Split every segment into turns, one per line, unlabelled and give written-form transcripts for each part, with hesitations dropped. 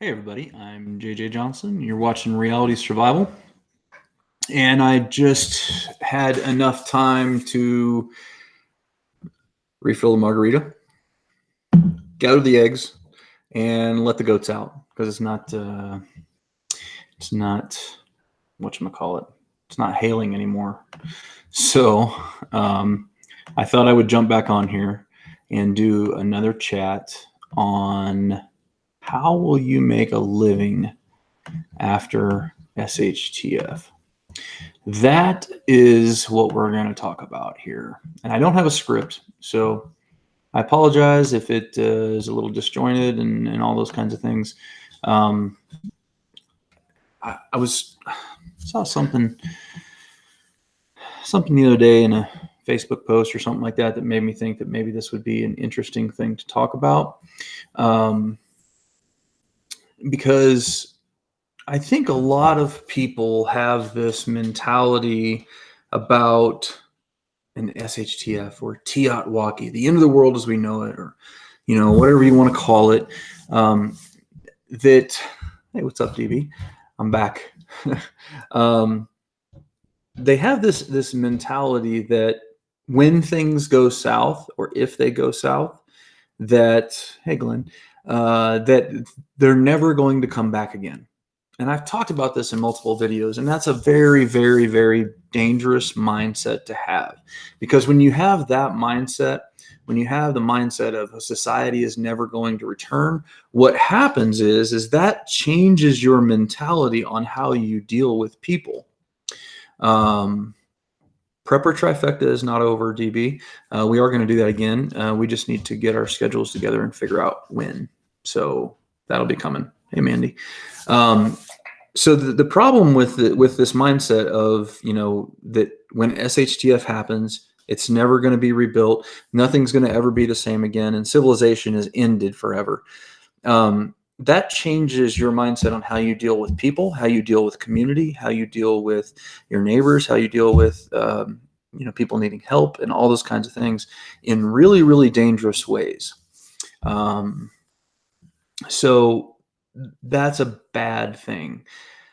Hey everybody, I'm JJ Johnson. You're watching Reality Survival. And I just had enough time to refill the margarita, gather the eggs, and let the goats out because it's not whatchamacallit. It's not hailing anymore. So I thought I would jump back on here and do another chat on how will you make a living after SHTF. That is what we're going to talk about here. And I don't have a script, so I apologize if it is a little disjointed and all those kinds of things. I saw something the other day in a Facebook post or something like that made me think that maybe this would be an interesting thing to talk about, because I think a lot of people have this mentality about an SHTF or Tiatwaki, the end of the world as we know it, or whatever you want to call it. That, hey, what's up, DB? I'm back. They have this mentality that when things go south, or if they go south, that, hey, Glenn, that they're never going to come back again. And I've talked about this in multiple videos, and that's a very, very, very dangerous mindset to have. Because when you have that mindset, when you have the mindset of a society is never going to return, what happens is that changes your mentality on how you deal with people. Prepper Trifecta is not over, DB. We are going to do that again. We just need to get our schedules together and figure out when. So that'll be coming. Hey, Mandy. So the problem with this mindset of, that when SHTF happens, it's never going to be rebuilt. Nothing's going to ever be the same again. And civilization is ended forever. That changes your mindset on how you deal with people, how you deal with community, how you deal with your neighbors, how you deal with, people needing help and all those kinds of things in really, really dangerous ways. So that's a bad thing.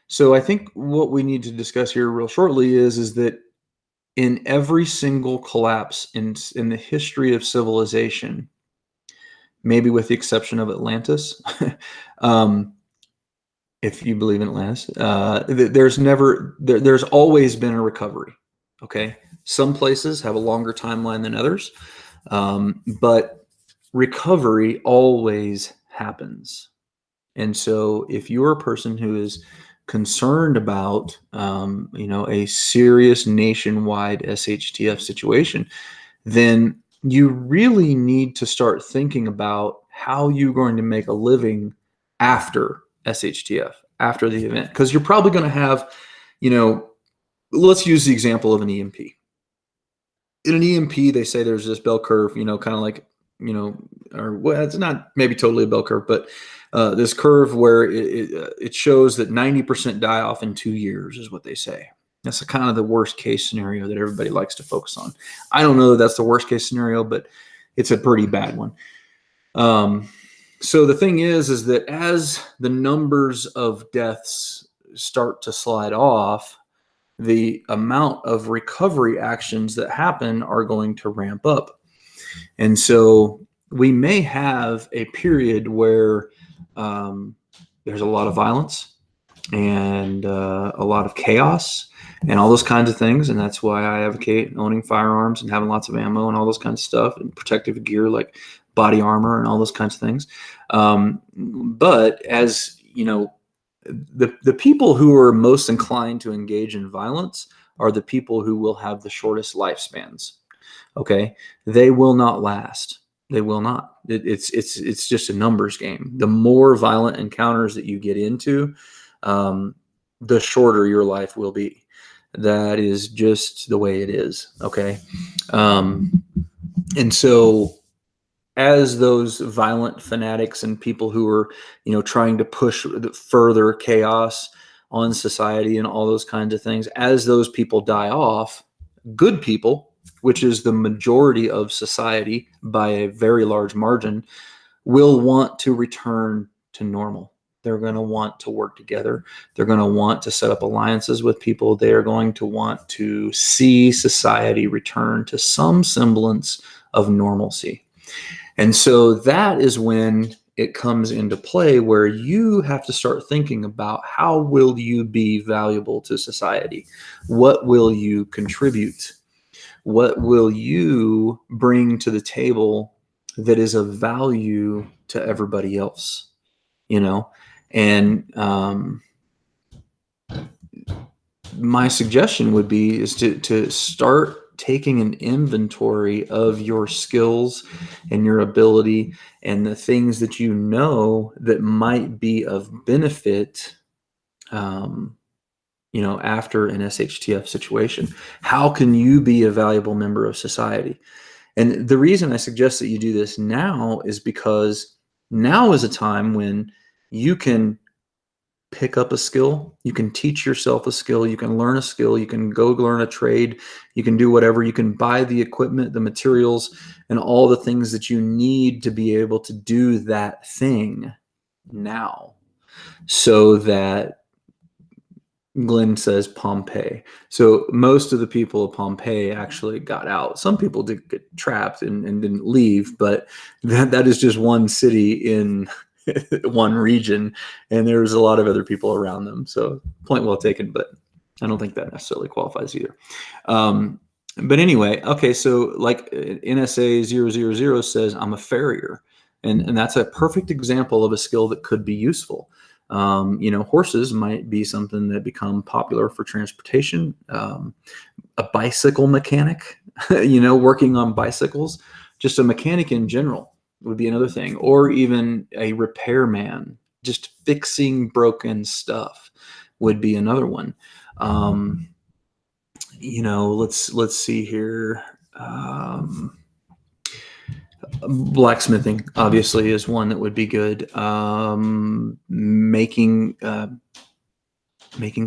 So I think what we need to discuss here real shortly is that in every single collapse in the history of civilization, maybe with the exception of Atlantis, if you believe in Atlantis, there's always been a recovery. Okay. Some places have a longer timeline than others, but recovery always happens. And so if you're a person who is concerned about, a serious nationwide SHTF situation, then you really need to start thinking about how you're going to make a living after SHTF, after the event. Because you're probably going to have, let's use the example of an EMP. In an EMP, they say there's this bell curve, kind of like, or well, it's not maybe totally a bell curve, but this curve where it shows that 90% die off in 2 years is what they say. That's kind of the worst case scenario that everybody likes to focus on. I don't know that that's the worst case scenario, but it's a pretty bad one. So the thing is that as the numbers of deaths start to slide off, the amount of recovery actions that happen are going to ramp up. And so we may have a period where there's a lot of violence and a lot of chaos and all those kinds of things. And that's why I advocate owning firearms and having lots of ammo and all those kinds of stuff, and protective gear like body armor and all those kinds of things. But as the people who are most inclined to engage in violence are the people who will have the shortest lifespans. Okay, they will not last. They will not. It's just a numbers game. The more violent encounters that you get into, the shorter your life will be. That is just the way it is. Okay, and so as those violent fanatics and people who are, trying to push further chaos on society and all those kinds of things, as those people die off, good people, which is the majority of society by a very large margin, will want to return to normal. They're going to want to work together. They're going to want to set up alliances with people. They are going to want to see society return to some semblance of normalcy. And so that is when it comes into play, where you have to start thinking about how will you be valuable to society? What will you contribute? What will you bring to the table that is of value to everybody else? And my suggestion would be is to start taking an inventory of your skills and your ability and the things that you know that might be of benefit after an SHTF situation. How can you be a valuable member of society? And the reason I suggest that you do this now is because now is a time when you can pick up a skill, you can teach yourself a skill, you can learn a skill, you can go learn a trade, you can do whatever, you can buy the equipment, the materials, and all the things that you need to be able to do that thing now. So that Glenn says Pompeii. So most of the people of Pompeii actually got out. Some people did get trapped and didn't leave, but that is just one city in one region, and there's a lot of other people around them. So point well taken, but I don't think that necessarily qualifies either. But anyway, okay, so like NSA 000 says, I'm a farrier. And that's a perfect example of a skill that could be useful. Horses might be something that become popular for transportation. A bicycle mechanic, working on bicycles, just a mechanic in general would be another thing, or even a repairman, just fixing broken stuff would be another one. Let's see here. Blacksmithing obviously is one that would be good. Making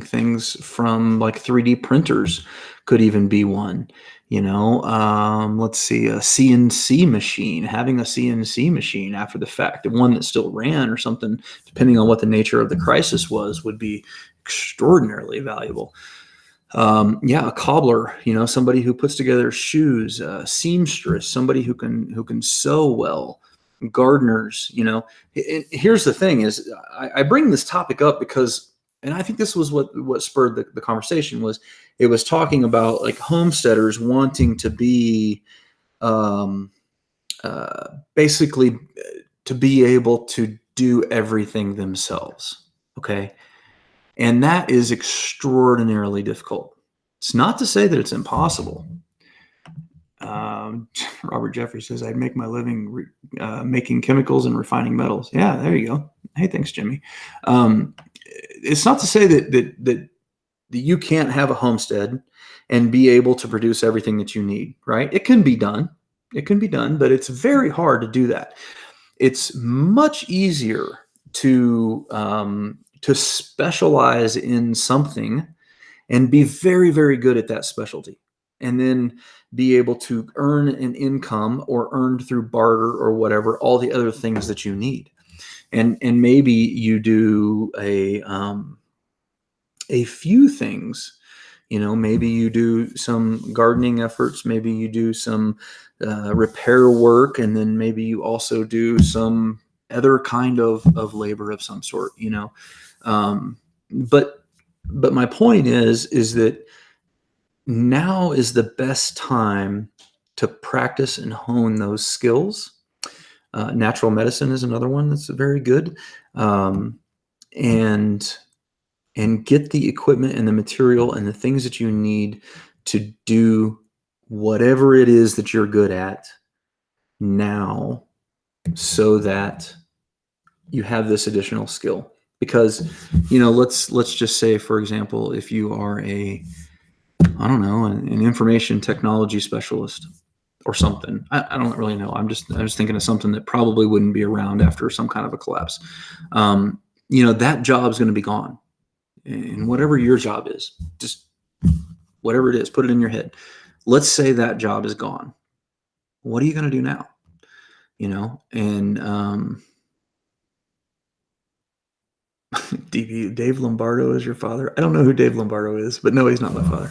things from like 3D printers could even be one. Let's see, a CNC machine, having a CNC machine after the fact, one that still ran or something, depending on what the nature of the crisis was, would be extraordinarily valuable. A cobbler, somebody who puts together shoes, seamstress, somebody who can sew well, gardeners. Here's the thing is, I bring this topic up because, and I think this was what spurred the conversation, was it was talking about like homesteaders wanting to be basically to be able to do everything themselves. Okay. And that is extraordinarily difficult. It's not to say that it's impossible. Robert Jeffrey says, I'd make my living making chemicals and refining metals. Yeah, there you go. Hey, thanks, Jimmy. It's not to say that you can't have a homestead and be able to produce everything that you need, right? It can be done. It can be done, but it's very hard to do that. It's much easier to specialize in something and be very, very good at that specialty, and then be able to earn an income or earned through barter or whatever, all the other things that you need. And maybe you do a few things, maybe you do some gardening efforts, maybe you do some repair work, and then maybe you also do some other kind of labor of some sort, but my point is that now is the best time to practice and hone those skills. Natural medicine is another one that's very good. And get the equipment and the material and the things that you need to do whatever it is that you're good at now, so that you have this additional skill. Because, let's just say, for example, if you are an information technology specialist or something. I don't really know. I was thinking of something that probably wouldn't be around after some kind of a collapse. That job is going to be gone. And whatever your job is, just whatever it is, put it in your head. Let's say that job is gone. What are you going to do now? And Dave Lombardo is your father. I don't know who Dave Lombardo is, but no, he's not my father.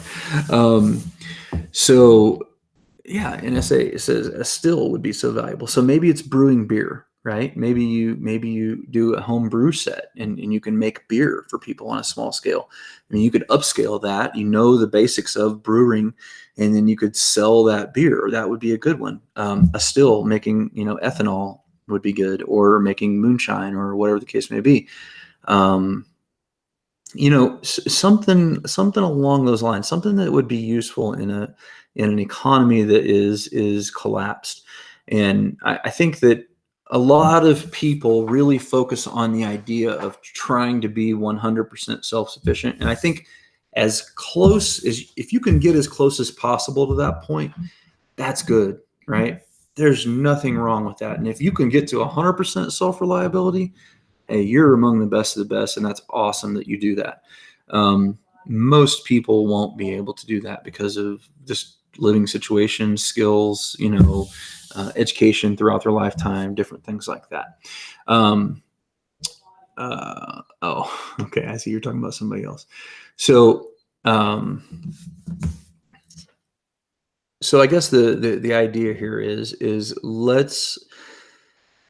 So yeah, and it says a still would be so valuable. So maybe it's brewing beer, right? Maybe you do a home brew set and you can make beer for people on a small scale. I mean, you could upscale that, the basics of brewing, and then you could sell that beer. That would be a good one. A still making, ethanol would be good, or making moonshine or whatever the case may be. Something along those lines, something that would be useful in an economy that is collapsed. And I think that a lot of people really focus on the idea of trying to be 100% self-sufficient. And I think if you can get as close as possible to that point, that's good, right? There's nothing wrong with that. And if you can get to 100% self-reliability, hey, you're among the best of the best, and that's awesome that you do that. Most people won't be able to do that because of just living situations, skills, education throughout their lifetime, different things like that. Okay, I see you're talking about somebody else. So I guess the idea here is let's,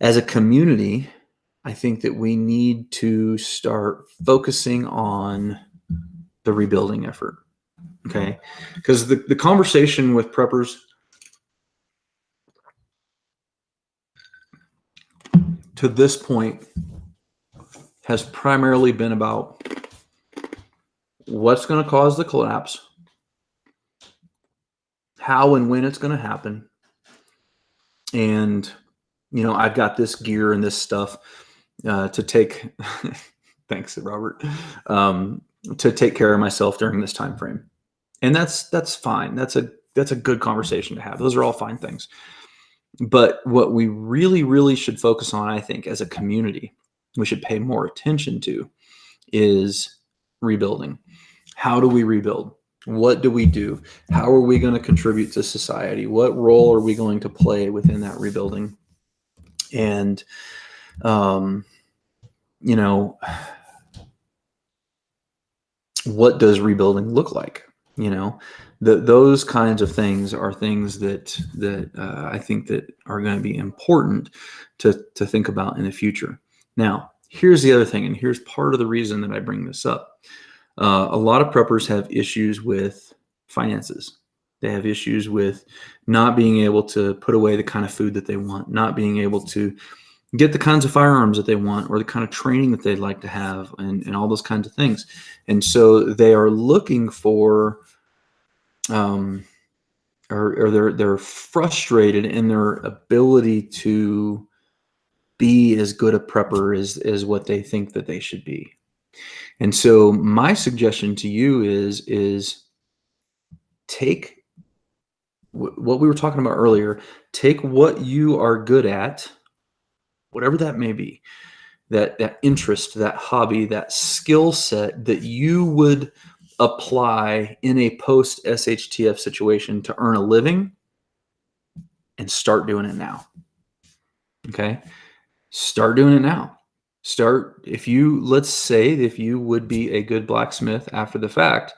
as a community, I think that we need to start focusing on the rebuilding effort. Okay. Because the conversation with preppers to this point has primarily been about what's going to cause the collapse, how and when it's going to happen. And, I've got this gear and this stuff to take, thanks, Robert, to take care of myself during this time frame. And that's fine. That's a good conversation to have. Those are all fine things. But what we really, really should focus on, I think, as a community, we should pay more attention to is rebuilding. How do we rebuild? What do we do? How are we going to contribute to society? What role are we going to play within that rebuilding? And, what does rebuilding look like? Those kinds of things are things that I think that are going to be important to think about in the future. Now, here's the other thing, and here's part of the reason that I bring this up. A lot of preppers have issues with finances. They have issues with not being able to put away the kind of food that they want, not being able to get the kinds of firearms that they want, or the kind of training that they'd like to have, and all those kinds of things. And so they are looking for, or they're frustrated in their ability to be as good a prepper as what they think that they should be. And so my suggestion to you is take what we were talking about earlier, take what you are good at, whatever that may be, that interest, that hobby, that skill set that you would apply in a post SHTF situation to earn a living, and start doing it now. Okay. Start doing it now. Let's say if you would be a good blacksmith after the fact,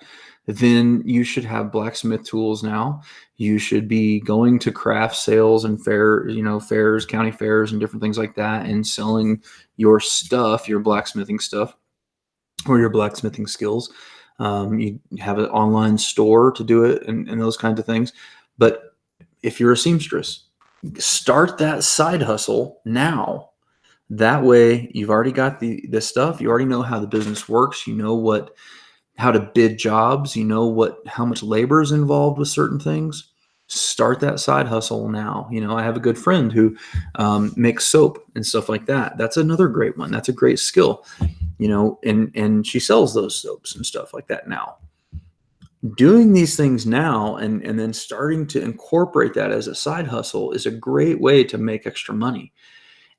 then you should have blacksmith tools now. You should be going to craft sales and fairs, county fairs, and different things like that, and selling your stuff, your blacksmithing stuff, or your blacksmithing skills. You have an online store to do it, and those kinds of things. But if you're a seamstress, start that side hustle now. That way, you've already got the stuff. You already know how the business works. You know how to bid jobs. You know how much labor is involved with certain things. Start that side hustle now. I have a good friend who makes soap and stuff like that. That's another great one. That's a great skill. And she sells those soaps and stuff like that now. Doing these things now and then starting to incorporate that as a side hustle is a great way to make extra money.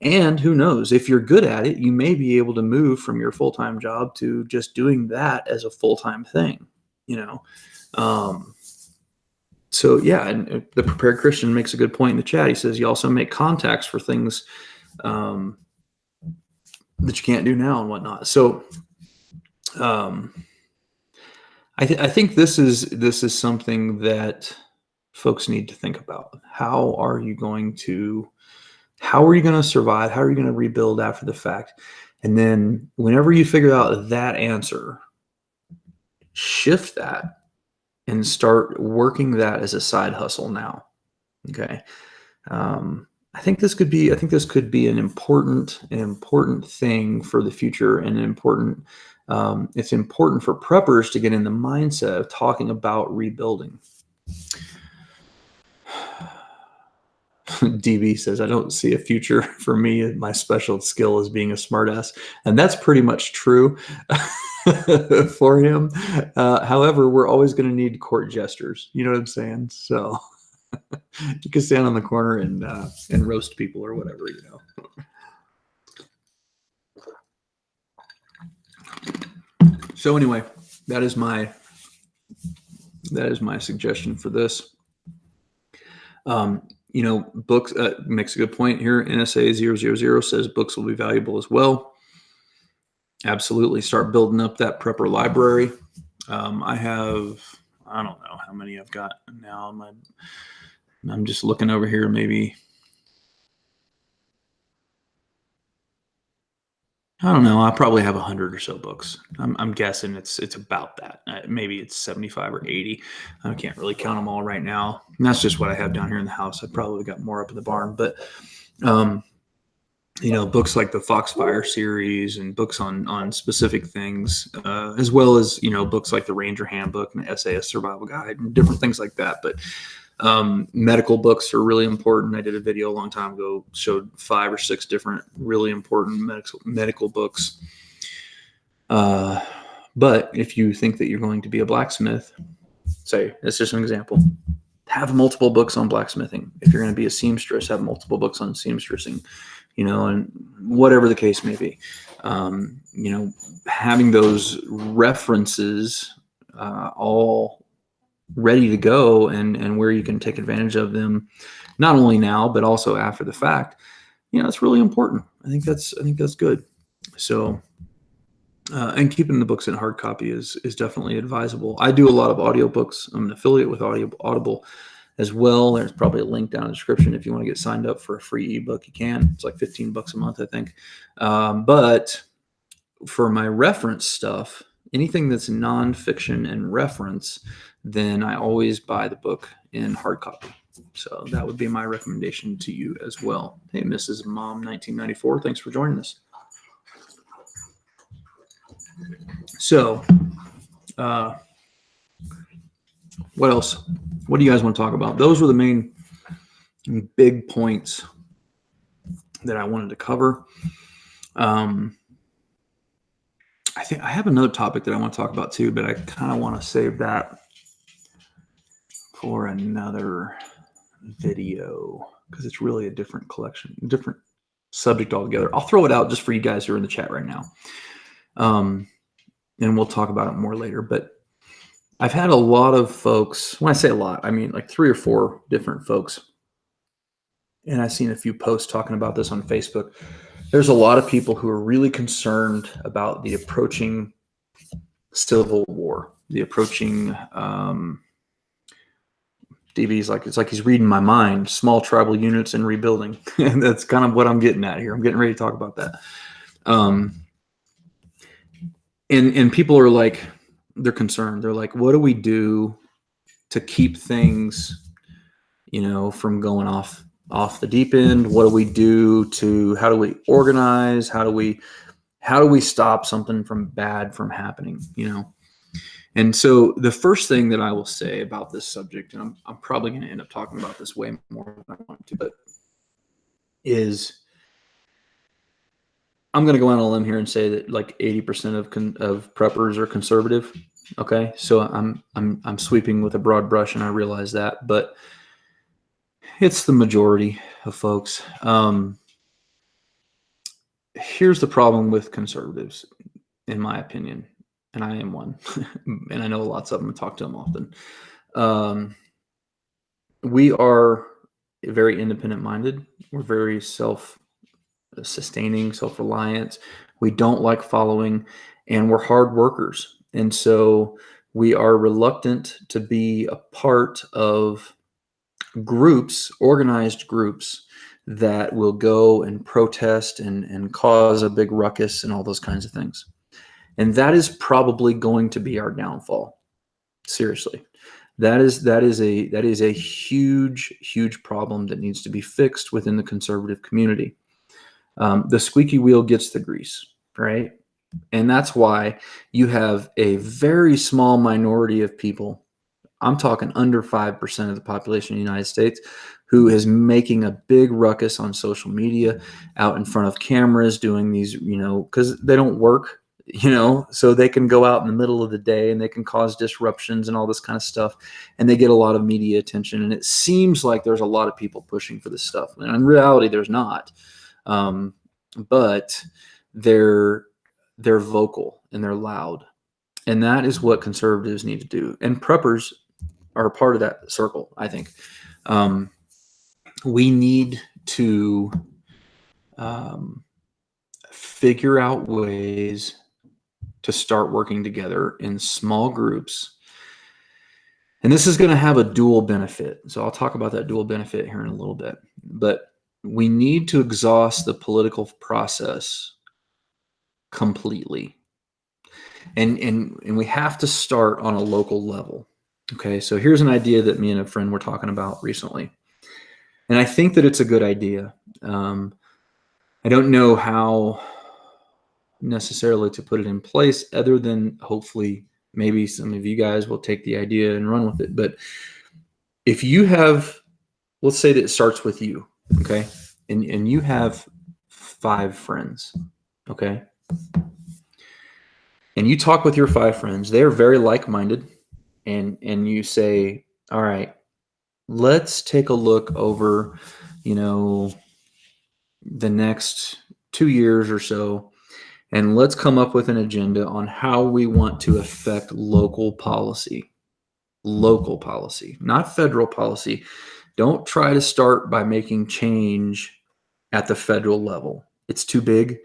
And who knows, if you're good at it, you may be able to move from your full-time job to just doing that as a full-time thing, So yeah, and the Prepared Christian makes a good point in the chat. He says you also make contacts for things that you can't do now and whatnot. So I think this is something that folks need to think about. How are you going to survive? How are you going to rebuild after the fact? And then whenever you figure out that answer, shift that and start working that as a side hustle now. Okay. I think this could be an important thing for the future, and an important, it's important for preppers to get in the mindset of talking about rebuilding. DB says, I don't see a future for me. My special skill is being a smartass. And that's pretty much true for him. However, we're always going to need court jesters. You know what I'm saying? So you can stand on the corner and roast people or whatever, you know. So anyway, that is my suggestion for this. You know, books, makes a good point here. NSA 000 says books will be valuable as well. Absolutely. Start building up that prepper library. I don't know how many I've got now. I'm just looking over here, maybe, I don't know. I probably have 100 or so books. I'm guessing it's about that. Maybe it's 75 or 80. I can't really count them all right now. And that's just what I have down here in the house. I probably got more up in the barn, but you know, books like the Foxfire series and books on specific things, as well as, you know, books like the Ranger Handbook and the SAS Survival Guide and different things like that. But medical books are really important. I did a video a long time ago, showed 5 or 6 different really important medical books. But if you think that you're going to be a blacksmith, say, that's just an example, have multiple books on blacksmithing. If you're going to be a seamstress, have multiple books on seamstressing, you know, and whatever the case may be. You know, having those references all ready to go, and where you can take advantage of them, not only now but also after the fact, you know, it's really important. I think that's good. So and keeping the books in hard copy is definitely advisable. I do a lot of audiobooks. I'm an affiliate with Audible as well. There's probably a link down in the description if you want to get signed up for a free ebook. You can. It's like $15 a month, I think. But for my reference stuff, anything that's nonfiction and reference, then I always buy the book in hard copy. So that would be my recommendation to you as well. Hey, Mrs. Mom 1994, thanks for joining us. So, what else? What do you guys want to talk about? Those were the main big points that I wanted to cover. I think I have another topic that I want to talk about too, but I kind of want to save that for another video because it's really a different collection, different subject altogether. I'll throw it out just for you guys who are in the chat right now. And we'll talk about it more later. But I've had a lot of folks, when I say a lot, I mean like 3 or 4 different folks. And I've seen a few posts talking about this on Facebook. There's a lot of people who are really concerned about the approaching civil war, the approaching, DB's like, it's like he's reading my mind, small tribal units and rebuilding. And that's kind of what I'm getting at here. I'm getting ready to talk about that. And people are like, they're concerned. They're like, what do we do to keep things, you know, from going off the deep end? What do we do how do we organize? How do we stop something bad from happening, you know? And so the first thing that I will say about this subject, and I'm probably going to end up talking about this way more than I want to, but is I'm going to go on a limb here and say that like 80% of preppers are conservative. Okay. So I'm sweeping with a broad brush, and I realize that, but it's the majority of folks. Here's the problem with conservatives, in my opinion, and I am one, and I know lots of them and talk to them often. We are very independent minded. We're very sustaining, self-reliance. We don't like following, and we're hard workers. And so we are reluctant to be a part of groups, organized groups that will go and protest and cause a big ruckus and all those kinds of things. And that is probably going to be our downfall. Seriously. That is a huge problem that needs to be fixed within the conservative community. The squeaky wheel gets the grease, right? And that's why you have a very small minority of people, I'm talking under 5% of the population of the United States, who is making a big ruckus on social media, out in front of cameras, doing these, because they don't work, so they can go out in the middle of the day and they can cause disruptions and all this kind of stuff. And they get a lot of media attention. And it seems like there's a lot of people pushing for this stuff. And in reality, there's not. But they're vocal and they're loud. And that is what conservatives need to do. And preppers are a part of that circle, I think. We need to figure out ways to start working together in small groups. And this is going to have a dual benefit. So I'll talk about that dual benefit here in a little bit. But we need to exhaust the political process completely. And we have to start on a local level. Okay, so here's an idea that me and a friend were talking about recently. And I think that it's a good idea. I don't know how necessarily to put it in place, other than hopefully maybe some of you guys will take the idea and run with it. But if you have, let's say that it starts with you, okay, and you have 5 friends, okay, and you talk with your 5 friends, they're very like-minded, and you say, all right, let's take a look over, the next 2 years or so, and let's come up with an agenda on how we want to affect local policy, not federal policy. Don't try to start by making change at the federal level. It's too big,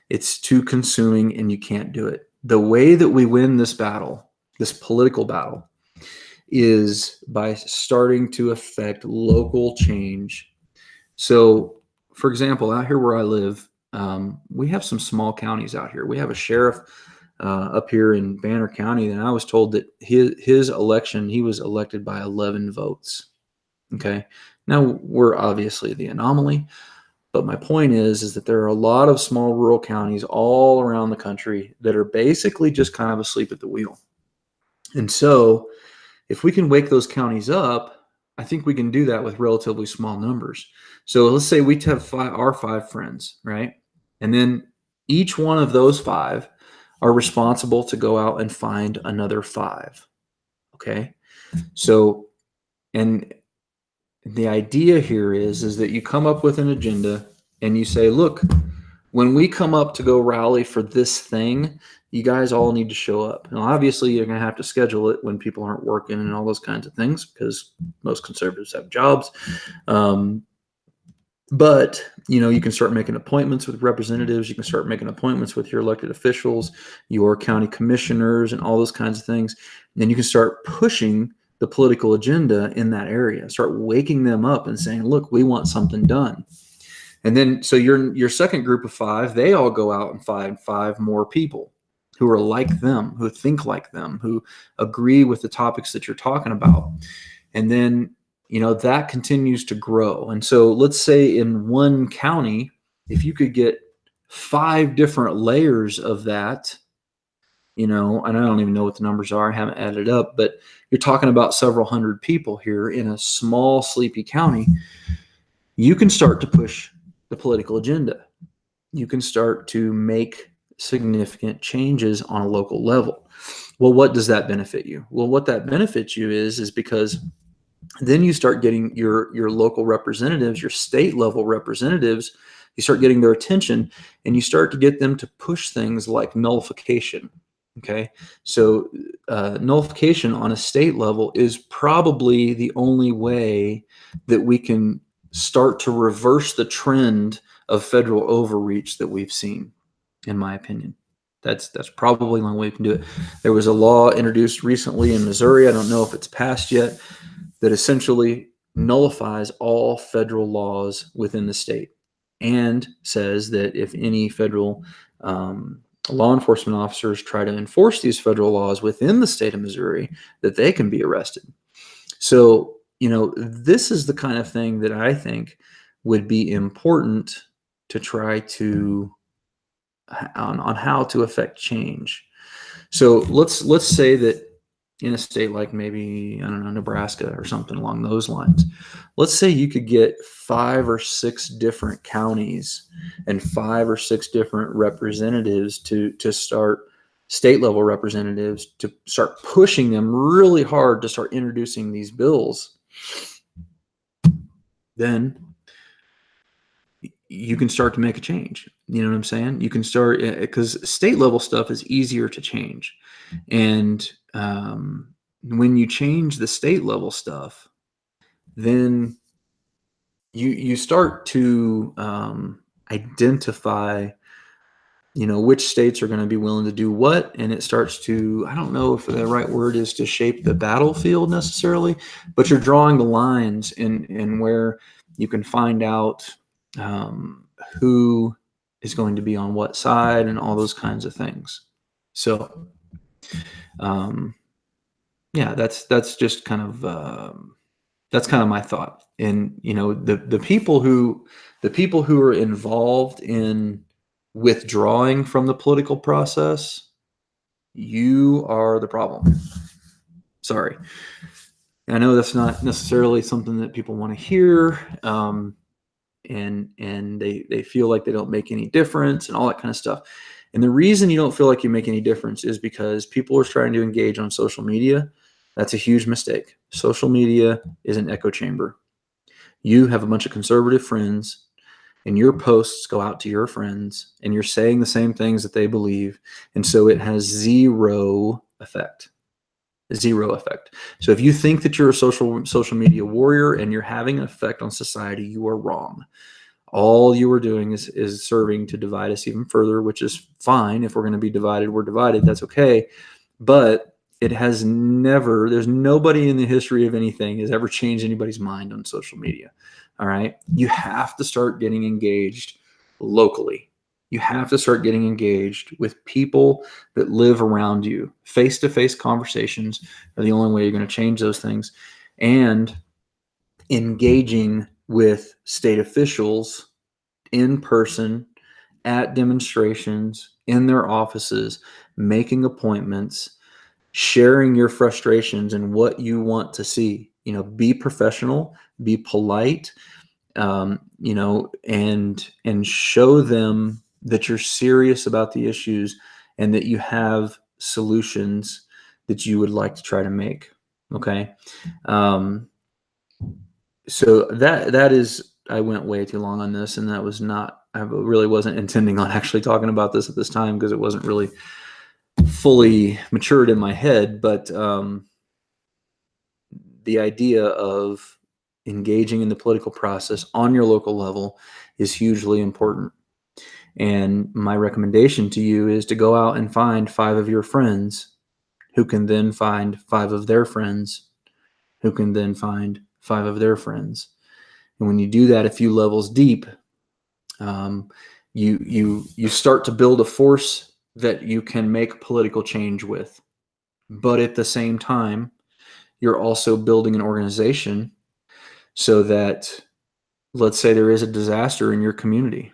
it's too consuming, and you can't do it. The way that we win this battle, this political battle, is by starting to affect local change. So, for example, out here where I live, we have some small counties out here. We have a sheriff up here in Banner County, and I was told that his election, he was elected by 11 votes. Okay. Now, we're obviously the anomaly, but my point is that there are a lot of small rural counties all around the country that are basically just kind of asleep at the wheel. And so if we can wake those counties up, I think we can do that with relatively small numbers. So let's say we have our 5 friends, right? And then each one of those 5 are responsible to go out and find another 5. Okay. So, and the idea here is that you come up with an agenda and you say, look, when we come up to go rally for this thing, you guys all need to show up. Now, obviously, you're going to have to schedule it when people aren't working and all those kinds of things, because most conservatives have jobs. But, you can start making appointments with representatives. You can start making appointments with your elected officials, your county commissioners, and all those kinds of things. And then you can start pushing the political agenda in that area. Start waking them up and saying, look, we want something done. And then, so your second group of 5, they all go out and find 5 more people who are like them, who think like them, who agree with the topics that you're talking about. And then, that continues to grow. And so let's say in one county, if you could get 5 different layers of that, and I don't even know what the numbers are, I haven't added it up, but you're talking about several hundred people here in a small, sleepy county. You can start to push the political agenda. You can start to make significant changes on a local level. Well, what does that benefit you? Well, what that benefits you is because then you start getting your local representatives, your state level representatives, you start getting their attention, and you start to get them to push things like nullification. Okay. So nullification on a state level is probably the only way that we can start to reverse the trend of federal overreach that we've seen, in my opinion. That's probably the only way we can do it. There was a law introduced recently in Missouri, I don't know if it's passed yet, that essentially nullifies all federal laws within the state and says that if any federal law enforcement officers try to enforce these federal laws within the state of Missouri, that they can be arrested. So, this is the kind of thing that I think would be important to try to on how to affect change. So let's say that in a state like maybe, I don't know, Nebraska or something along those lines, let's say you could get 5 or 6 different counties and 5 or 6 different representatives to start, state level representatives, to start pushing them really hard to start introducing these bills. Then you can start to make a change. You know what I'm saying? You can start, because state level stuff is easier to change. And when you change the state level stuff, then you start to identify, which states are going to be willing to do what. And it starts to, I don't know if the right word is to shape the battlefield necessarily, but you're drawing the lines in where you can find out who is going to be on what side and all those kinds of things. So, yeah, that's just kind of that's kind of my thought. And the people who are involved in withdrawing from the political process, you are the problem. Sorry. I know that's not necessarily something that people want to hear. And they feel like they don't make any difference and all that kind of stuff. And the reason you don't feel like you make any difference is because people are trying to engage on social media. That's a huge mistake. Social media is an echo chamber. You have a bunch of conservative friends, and your posts go out to your friends, and you're saying the same things that they believe, and so it has zero effect. Zero effect. So if you think that you're a social media warrior and you're having an effect on society, you are wrong. All you are doing is serving to divide us even further, which is fine. If we're going to be divided, we're divided. That's okay. But it has never, there's nobody in the history of anything has ever changed anybody's mind on social media. All right. You have to start getting engaged locally. You have to start getting engaged with people that live around you. Face-to-face conversations are the only way you're going to change those things. And engaging with state officials in person, at demonstrations, in their offices, making appointments, sharing your frustrations and what you want to see. Be professional, be polite, and show them that you're serious about the issues and that you have solutions that you would like to try to make. Okay. So that is, I went way too long on this, and that was not, I really wasn't intending on actually talking about this at this time because it wasn't really fully matured in my head. But the idea of engaging in the political process on your local level is hugely important. And my recommendation to you is to go out and find 5 of your friends who can then find 5 of their friends who can then find 5 of their friends. And when you do that a few levels deep, you start to build a force that you can make political change with. But at the same time, you're also building an organization so that, let's say there is a disaster in your community,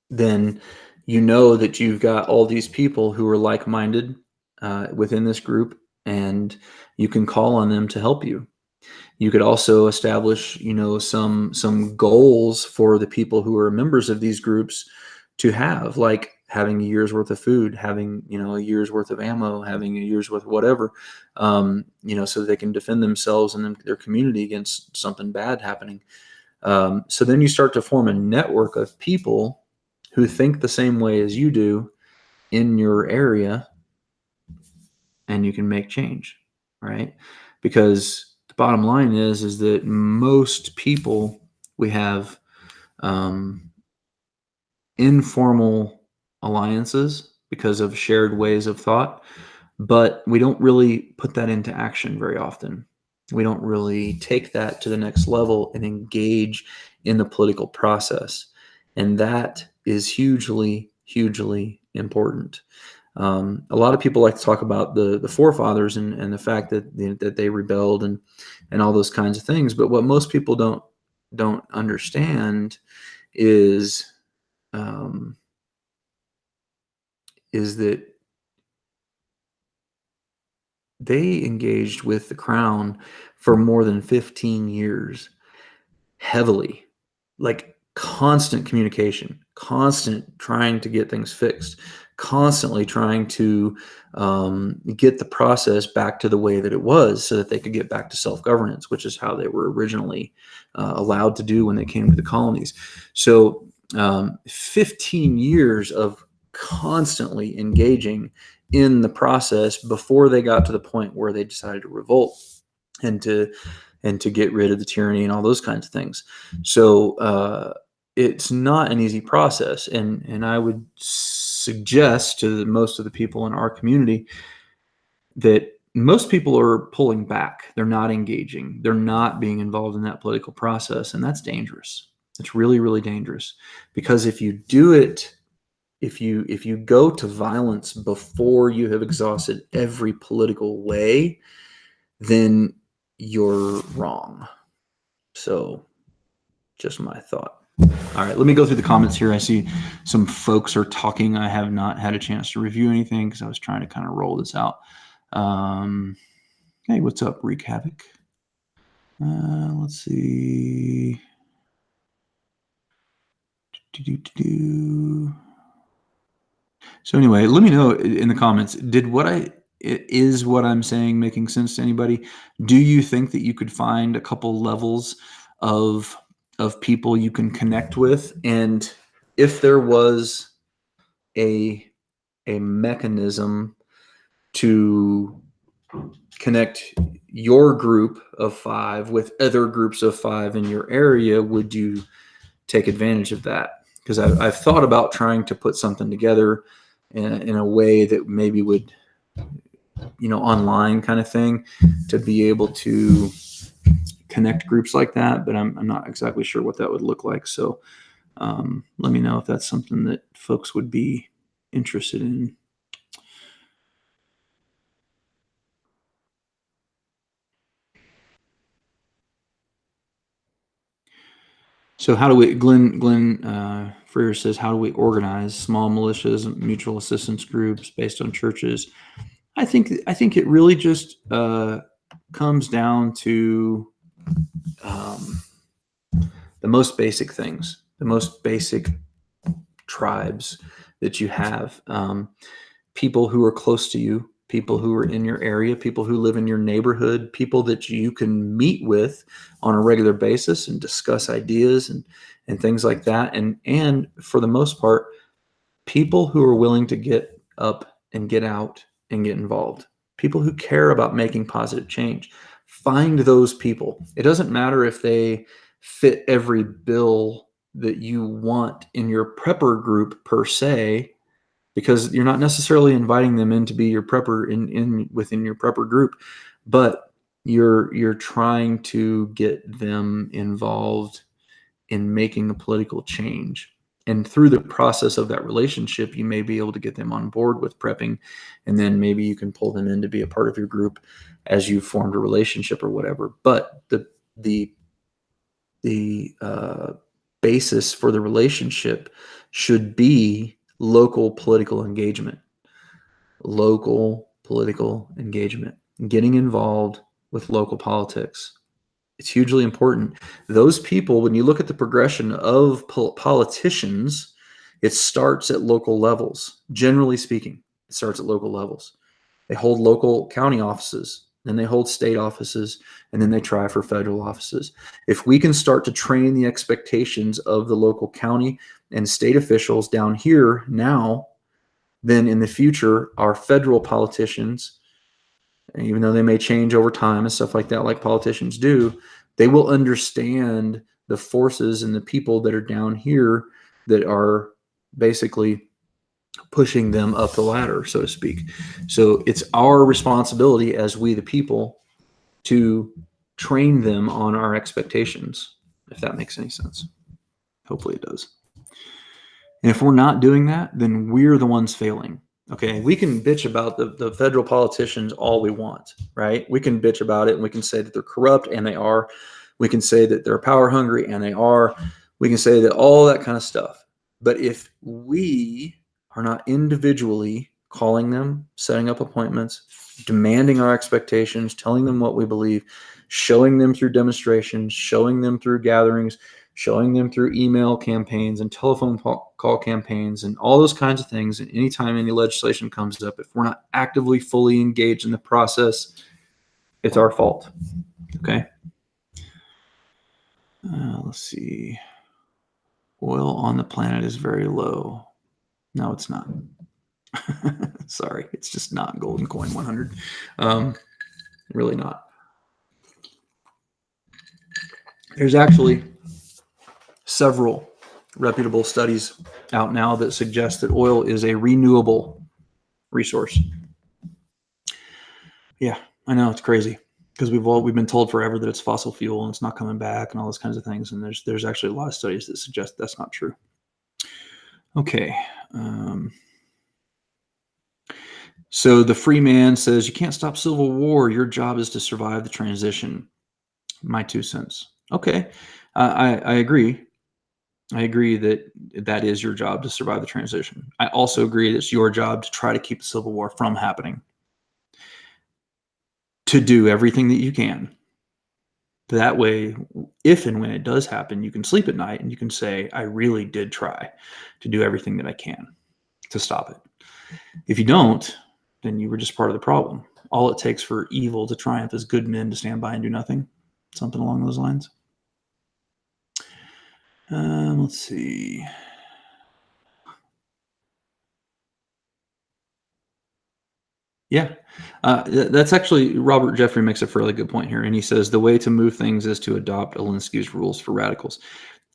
then you know that you've got all these people who are like-minded within this group, and you can call on them to help you. You could also establish, some goals for the people who are members of these groups to have, like having a year's worth of food, having, a year's worth of ammo, having a year's worth of whatever, so they can defend themselves and their community against something bad happening. So then you start to form a network of people who think the same way as you do in your area, and you can make change, right? Because the bottom line is that most people, we have informal alliances because of shared ways of thought, but we don't really put that into action very often. We don't really take that to the next level and engage in the political process. And that is hugely, hugely important. A lot of people like to talk about the forefathers and the fact that they rebelled and all those kinds of things. But what most people don't understand is that they engaged with the crown for more than 15 years, heavily, like constant communication, constant trying to get things fixed, constantly trying to get the process back to the way that it was so that they could get back to self-governance, which is how they were originally allowed to do when they came to the colonies. So 15 years of constantly engaging in the process before they got to the point where they decided to revolt and to get rid of the tyranny and all those kinds of things. So it's not an easy process, and I would suggest to most of the people in our community that most people are pulling back. They're not engaging. They're not being involved in that political process, and that's dangerous. It's really, really dangerous, because if you do it, if you go to violence before you have exhausted every political way, then you're wrong. So just my thought. All right, let me go through the comments here. I see some folks are talking. I have not had a chance to review anything because I was trying to kind of roll this out. Hey, what's up, Wreak Havoc? Let's see. So anyway, let me know in the comments, is what I'm saying making sense to anybody? Do you think that you could find a couple levels of people you can connect with? And if there was a mechanism to connect your group of 5 with other groups of 5 in your area, would you take advantage of that? Because I've thought about trying to put something together in a way that maybe would, online kind of thing, to be able to connect groups like that, but I'm not exactly sure what that would look like. So let me know if that's something that folks would be interested in. So how do we, Glenn Freer says, how do we organize small militias, mutual assistance groups based on churches? I think it really just comes down to the most basic things, the most basic tribes that you have. People who are close to you, people who are in your area, people who live in your neighborhood, people that you can meet with on a regular basis and discuss ideas and things like that. And for the most part, people who are willing to get up and get out and get involved, people who care about making positive change. Find those people. It doesn't matter if they fit every bill that you want in your prepper group per se, because you're not necessarily inviting them in to be your prepper within your prepper group, but you're trying to get them involved in making a political change. And through the process of that relationship, you may be able to get them on board with prepping, and then maybe you can pull them in to be a part of your group as you formed a relationship or whatever. But the basis for the relationship should be local political engagement. Local political engagement, getting involved with local politics. It's hugely important. Those people, when you look at the progression of politicians, it starts at local levels. Generally speaking, it starts at local levels. They hold local county offices, then they hold state offices, and then they try for federal offices. If we can start to train the expectations of the local county and state officials down here now, then in the future, our federal politicians, even though they may change over time and stuff like that, like politicians do, they will understand the forces and the people that are down here that are basically pushing them up the ladder, so to speak. So it's our responsibility as we the people to train them on our expectations, if that makes any sense. Hopefully it does. And if we're not doing that, then we're the ones failing. Okay, we can bitch about the federal politicians all we want, right? We can bitch about it, and we can say that they're corrupt, and they are. We can say that they're power hungry, and they are. We can say that all that kind of stuff. But if we are not individually calling them, setting up appointments, demanding our expectations, telling them what we believe, showing them through demonstrations, showing them through gatherings, showing them through email campaigns and telephone call campaigns and all those kinds of things. And anytime any legislation comes up, if we're not actively, fully engaged in the process, it's our fault. Okay. Let's see. Oil on the planet is very low. No, it's not. Sorry, it's just not golden coin 100. Really not. There's actually several reputable studies out now that suggest that oil is a renewable resource. Yeah, I know, it's crazy because we've been told forever that it's fossil fuel and it's not coming back and all those kinds of things. And there's actually a lot of studies that suggest that's not true. Okay. So the free man says, you can't stop civil war. Your job is to survive the transition. My 2 cents. Okay. I agree. I agree that is your job to survive the transition. I also agree that it's your job to try to keep the Civil War from happening. To do everything that you can. That way, if and when it does happen, you can sleep at night and you can say, I really did try to do everything that I can to stop it. If you don't, then you were just part of the problem. All it takes for evil to triumph is good men to stand by and do nothing. Something along those lines. Let's see. Yeah, that's actually, Robert Jeffrey makes a fairly good point here. And he says, the way to move things is to adopt Alinsky's rules for radicals.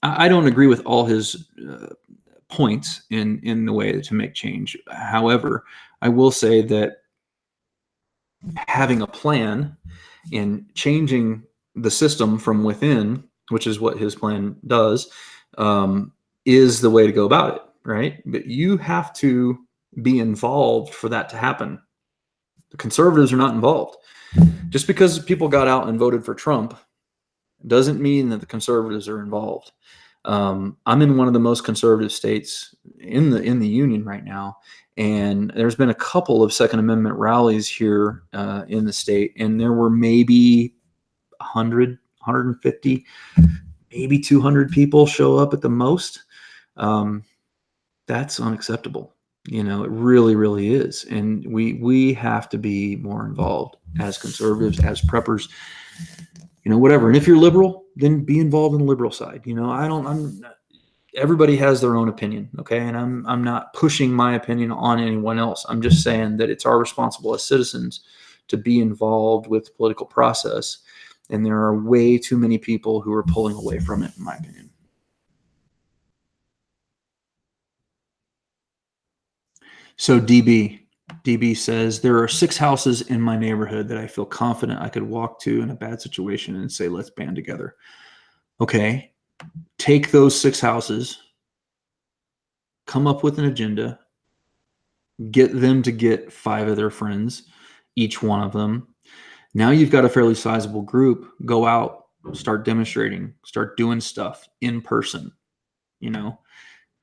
I don't agree with all his points in the way to make change. However, I will say that having a plan and changing the system from within, which is what his plan does, is the way to go about it, right? But you have to be involved for that to happen. The conservatives are not involved. Just because people got out and voted for Trump doesn't mean that the conservatives are involved. I'm in one of the most conservative states in the union right now, and there's been a couple of Second Amendment rallies here in the state, and there were maybe 100, 150, maybe 200 people show up at the most. That's unacceptable. You know, it really, really is. And we have to be more involved as conservatives, as preppers, you know, whatever. And if you're liberal, then be involved in the liberal side. You know, everybody has their own opinion. Okay. And I'm not pushing my opinion on anyone else. I'm just saying that it's our responsibility as citizens to be involved with the political process. And there are way too many people who are pulling away from it, in my opinion. So DB says, there are 6 houses in my neighborhood that I feel confident I could walk to in a bad situation and say, let's band together. Okay. Take those 6 houses, come up with an agenda, get them to get 5 of their friends, each one of them. Now you've got a fairly sizable group. Go out, start demonstrating, start doing stuff in person. You know,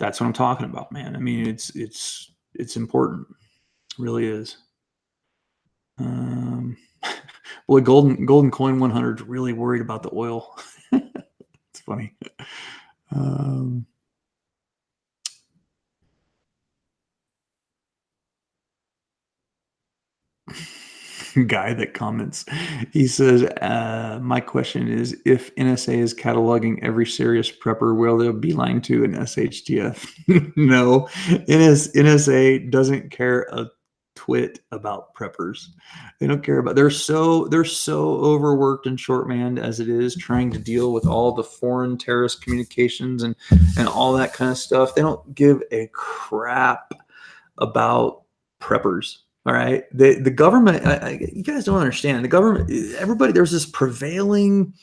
that's what I'm talking about, man. I mean, it's important. It really is. Boy, golden coin 100 is really worried about the oil. It's funny. Guy that comments, he says, my question is, if NSA is cataloging every serious prepper, will they be lying to an SHTF? No, NSA doesn't care a twit about preppers. They don't care about. They're so overworked and short-manned as it is, trying to deal with all the foreign terrorist communications and all that kind of stuff. They don't give a crap about preppers. All right, the government. You guys don't understand. The government. Everybody. There's this prevailing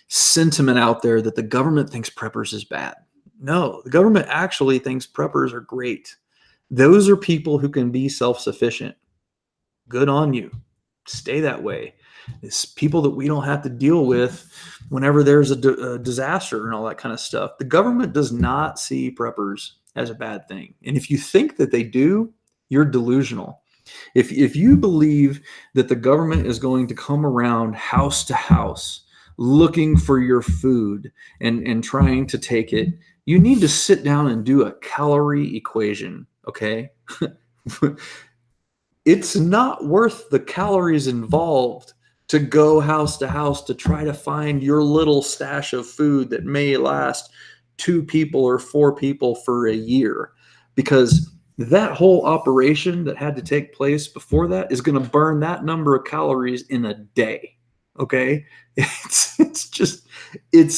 sentiment out there that the government thinks preppers is bad. No, the government actually thinks preppers are great. Those are people who can be self-sufficient. Good on you. Stay that way. It's people that we don't have to deal with whenever there's a disaster and all that kind of stuff. The government does not see preppers as a bad thing. And if you think that they do, you're delusional. If you believe that the government is going to come around house to house looking for your food and trying to take it, you need to sit down and do a calorie equation, okay? It's not worth the calories involved to go house to house to try to find your little stash of food that may last 2 people or 4 people for a year, because that whole operation that had to take place before that is going to burn that number of calories in a day. Okay, it's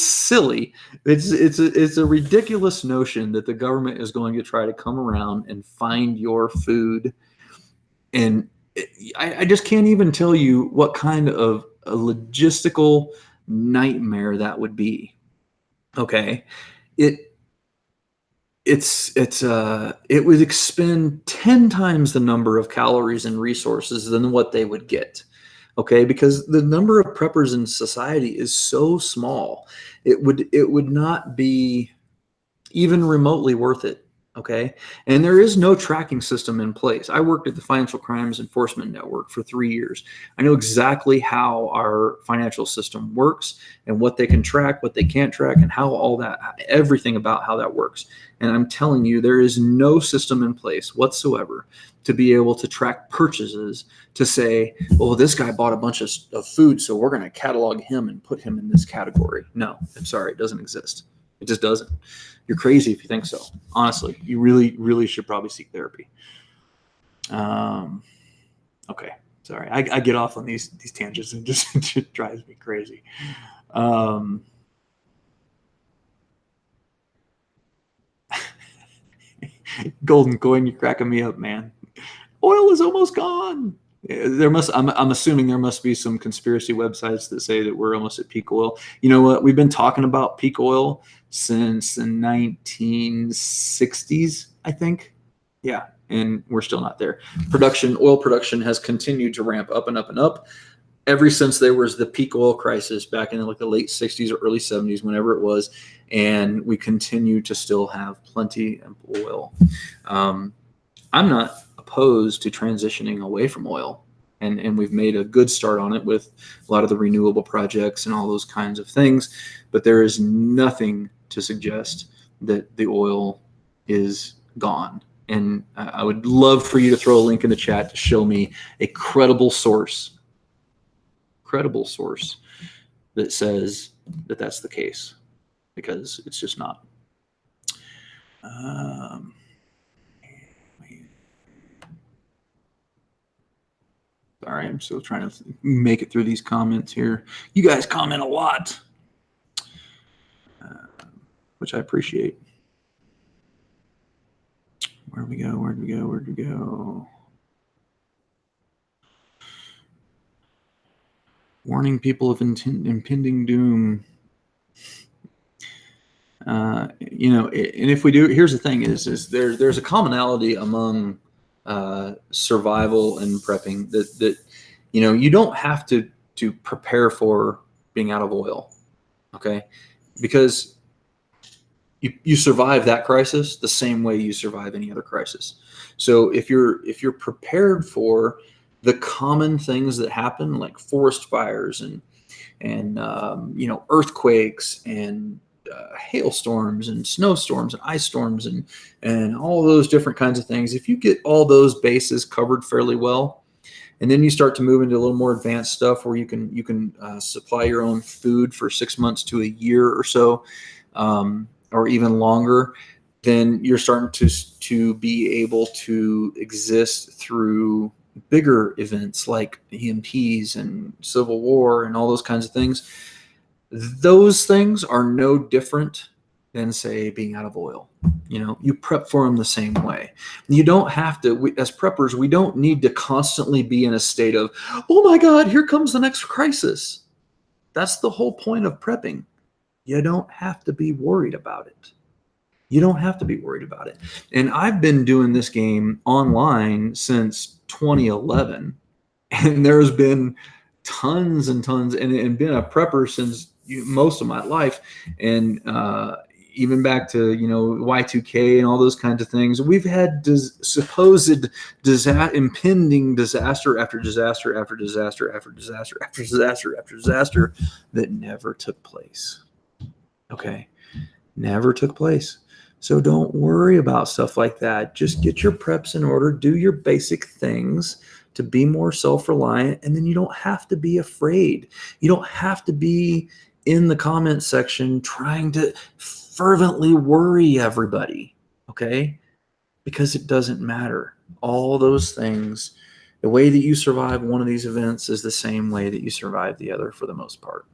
silly. It's a ridiculous notion that the government is going to try to come around and find your food. And I just can't even tell you what kind of a logistical nightmare that would be. Okay, it would expend 10 times the number of calories and resources than what they would get. Okay, because the number of preppers in society is so small, it would not be even remotely worth it. Okay, and there is no tracking system in place. I worked at the Financial Crimes Enforcement Network for 3 years. I know exactly how our financial system works and what they can track, what they can't track, and how all that, everything about how that works. And I'm telling you, there is no system in place whatsoever to be able to track purchases, to say, well, this guy bought a bunch of food, so we're going to catalog him and put him in this category. No, I'm sorry, it doesn't exist. It just doesn't. You're crazy if you think so. Honestly, you really, really should probably seek therapy. Okay, sorry, I get off on these tangents and just it just drives me crazy. Golden Coin, you're cracking me up, man. Oil is almost gone. I'm assuming there must be some conspiracy websites that say that we're almost at peak oil. You know what? We've been talking about peak oil since the 1960s, I think. Yeah, and we're still not there. Oil production has continued to ramp up and up and up ever since there was the peak oil crisis back in like the late 60s or early 70s, whenever it was, and we continue to still have plenty of oil. I'm not opposed to transitioning away from oil, and we've made a good start on it with a lot of the renewable projects and all those kinds of things, but there is nothing to suggest that the oil is gone. And I would love for you to throw a link in the chat to show me a credible source that says that that's the case, because it's just not. Sorry, I'm still trying to make it through these comments here. You guys comment a lot, which I appreciate. Where'd we go? Warning people of impending doom. And if we do, here's the thing: is there's a commonality among survival and prepping that you don't have to prepare for being out of oil, okay? Because you survive that crisis the same way you survive any other crisis. So if you're prepared for the common things that happen, like forest fires and earthquakes and hailstorms and snowstorms and ice storms and all those different kinds of things, if you get all those bases covered fairly well, and then you start to move into a little more advanced stuff where you can supply your own food for 6 months to a year or so, or even longer, then you're starting to be able to exist through bigger events like EMPs and Civil War and all those kinds of things. Those things are no different than, say, being out of oil. You prep for them the same way. You don't have to, as preppers, we don't need to constantly be in a state of, oh my God, here comes the next crisis. That's the whole point of prepping. You don't have to be worried about it. You don't have to be worried about it. And I've been doing this game online since 2011, and there's been tons and tons, and been a prepper since most of my life, and even back to Y2K and all those kinds of things. We've had supposed impending disaster after disaster after disaster after disaster after disaster after disaster that never took place. Okay, never took place. So don't worry about stuff like that. Just get your preps in order, do your basic things to be more self-reliant, and then you don't have to be afraid. You don't have to be in the comment section trying to fervently worry everybody, okay? Because it doesn't matter. All those things, the way that you survive one of these events is the same way that you survive the other for the most part.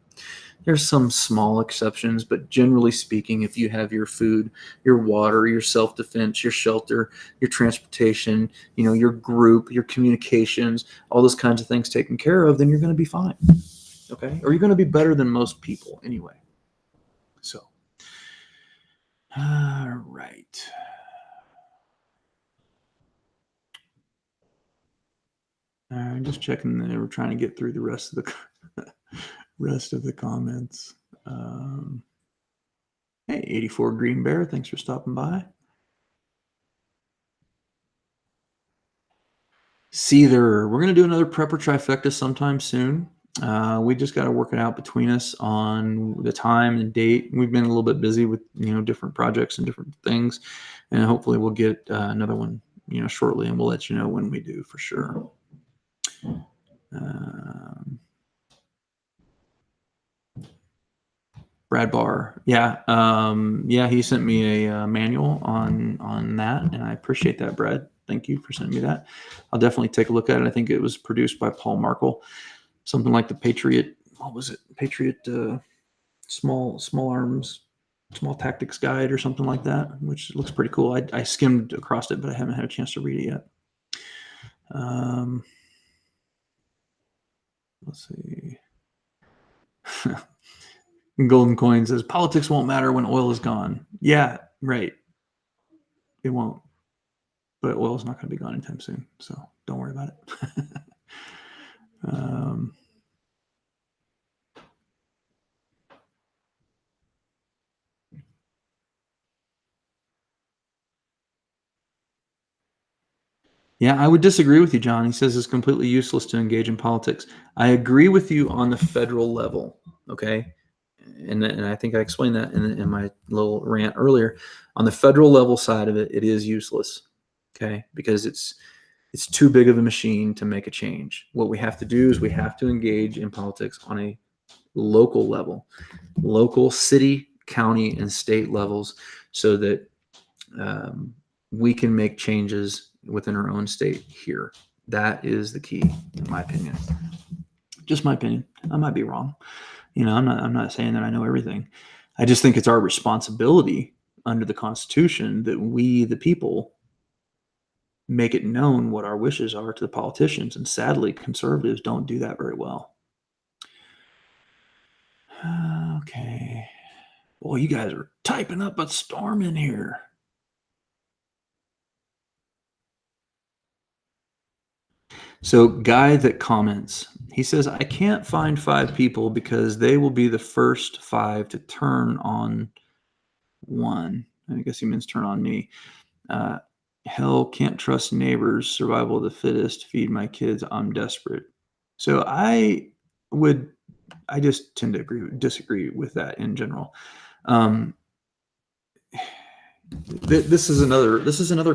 There's some small exceptions, but generally speaking, if you have your food, your water, your self-defense, your shelter, your transportation, your group, your communications, all those kinds of things taken care of, then you're going to be fine. Okay? Or you're going to be better than most people anyway. So, all right. I'm just checking that we're trying to get through the rest of the comments. Hey, 84 Green Bear, thanks for stopping by. Seether, we're going to do another prepper trifecta sometime soon. We just got to work it out between us on the time and date. We've been a little bit busy with different projects and different things, and hopefully we'll get another one shortly, and we'll let you know when we do for sure. Brad Barr, yeah, he sent me a manual on that, and I appreciate that, Brad. Thank you for sending me that. I'll definitely take a look at it. I think it was produced by Paul Markle, something like the Patriot. What was it? Patriot small arms, small tactics guide or something like that, which looks pretty cool. I skimmed across it, but I haven't had a chance to read it yet. Let's see. Golden Coin says politics won't matter when oil is gone. Yeah, right. It won't. But oil is not going to be gone anytime soon, so don't worry about it. Yeah, I would disagree with you, John. He says it's completely useless to engage in politics. I agree with you on the federal level, okay? And I think I explained that in my little rant earlier. On the federal level side of it, it is useless, okay? Because it's too big of a machine to make a change. What we have to do is we have to engage in politics on a local level, local city, county, and state levels, so that we can make changes within our own state here. That is the key, in my opinion. Just my opinion. I might be wrong. I'm not saying that I know everything. I just think it's our responsibility under the Constitution that we, the people, make it known what our wishes are to the politicians. And sadly, conservatives don't do that very well. Okay. Well, you guys are typing up a storm in here. So, guy that comments, he says, I can't find 5 people because they will be the first 5 to turn on one. I guess he means turn on me. Hell, can't trust neighbors. Survival of the fittest. Feed my kids. I'm desperate. So I just tend to disagree with that in general. This is another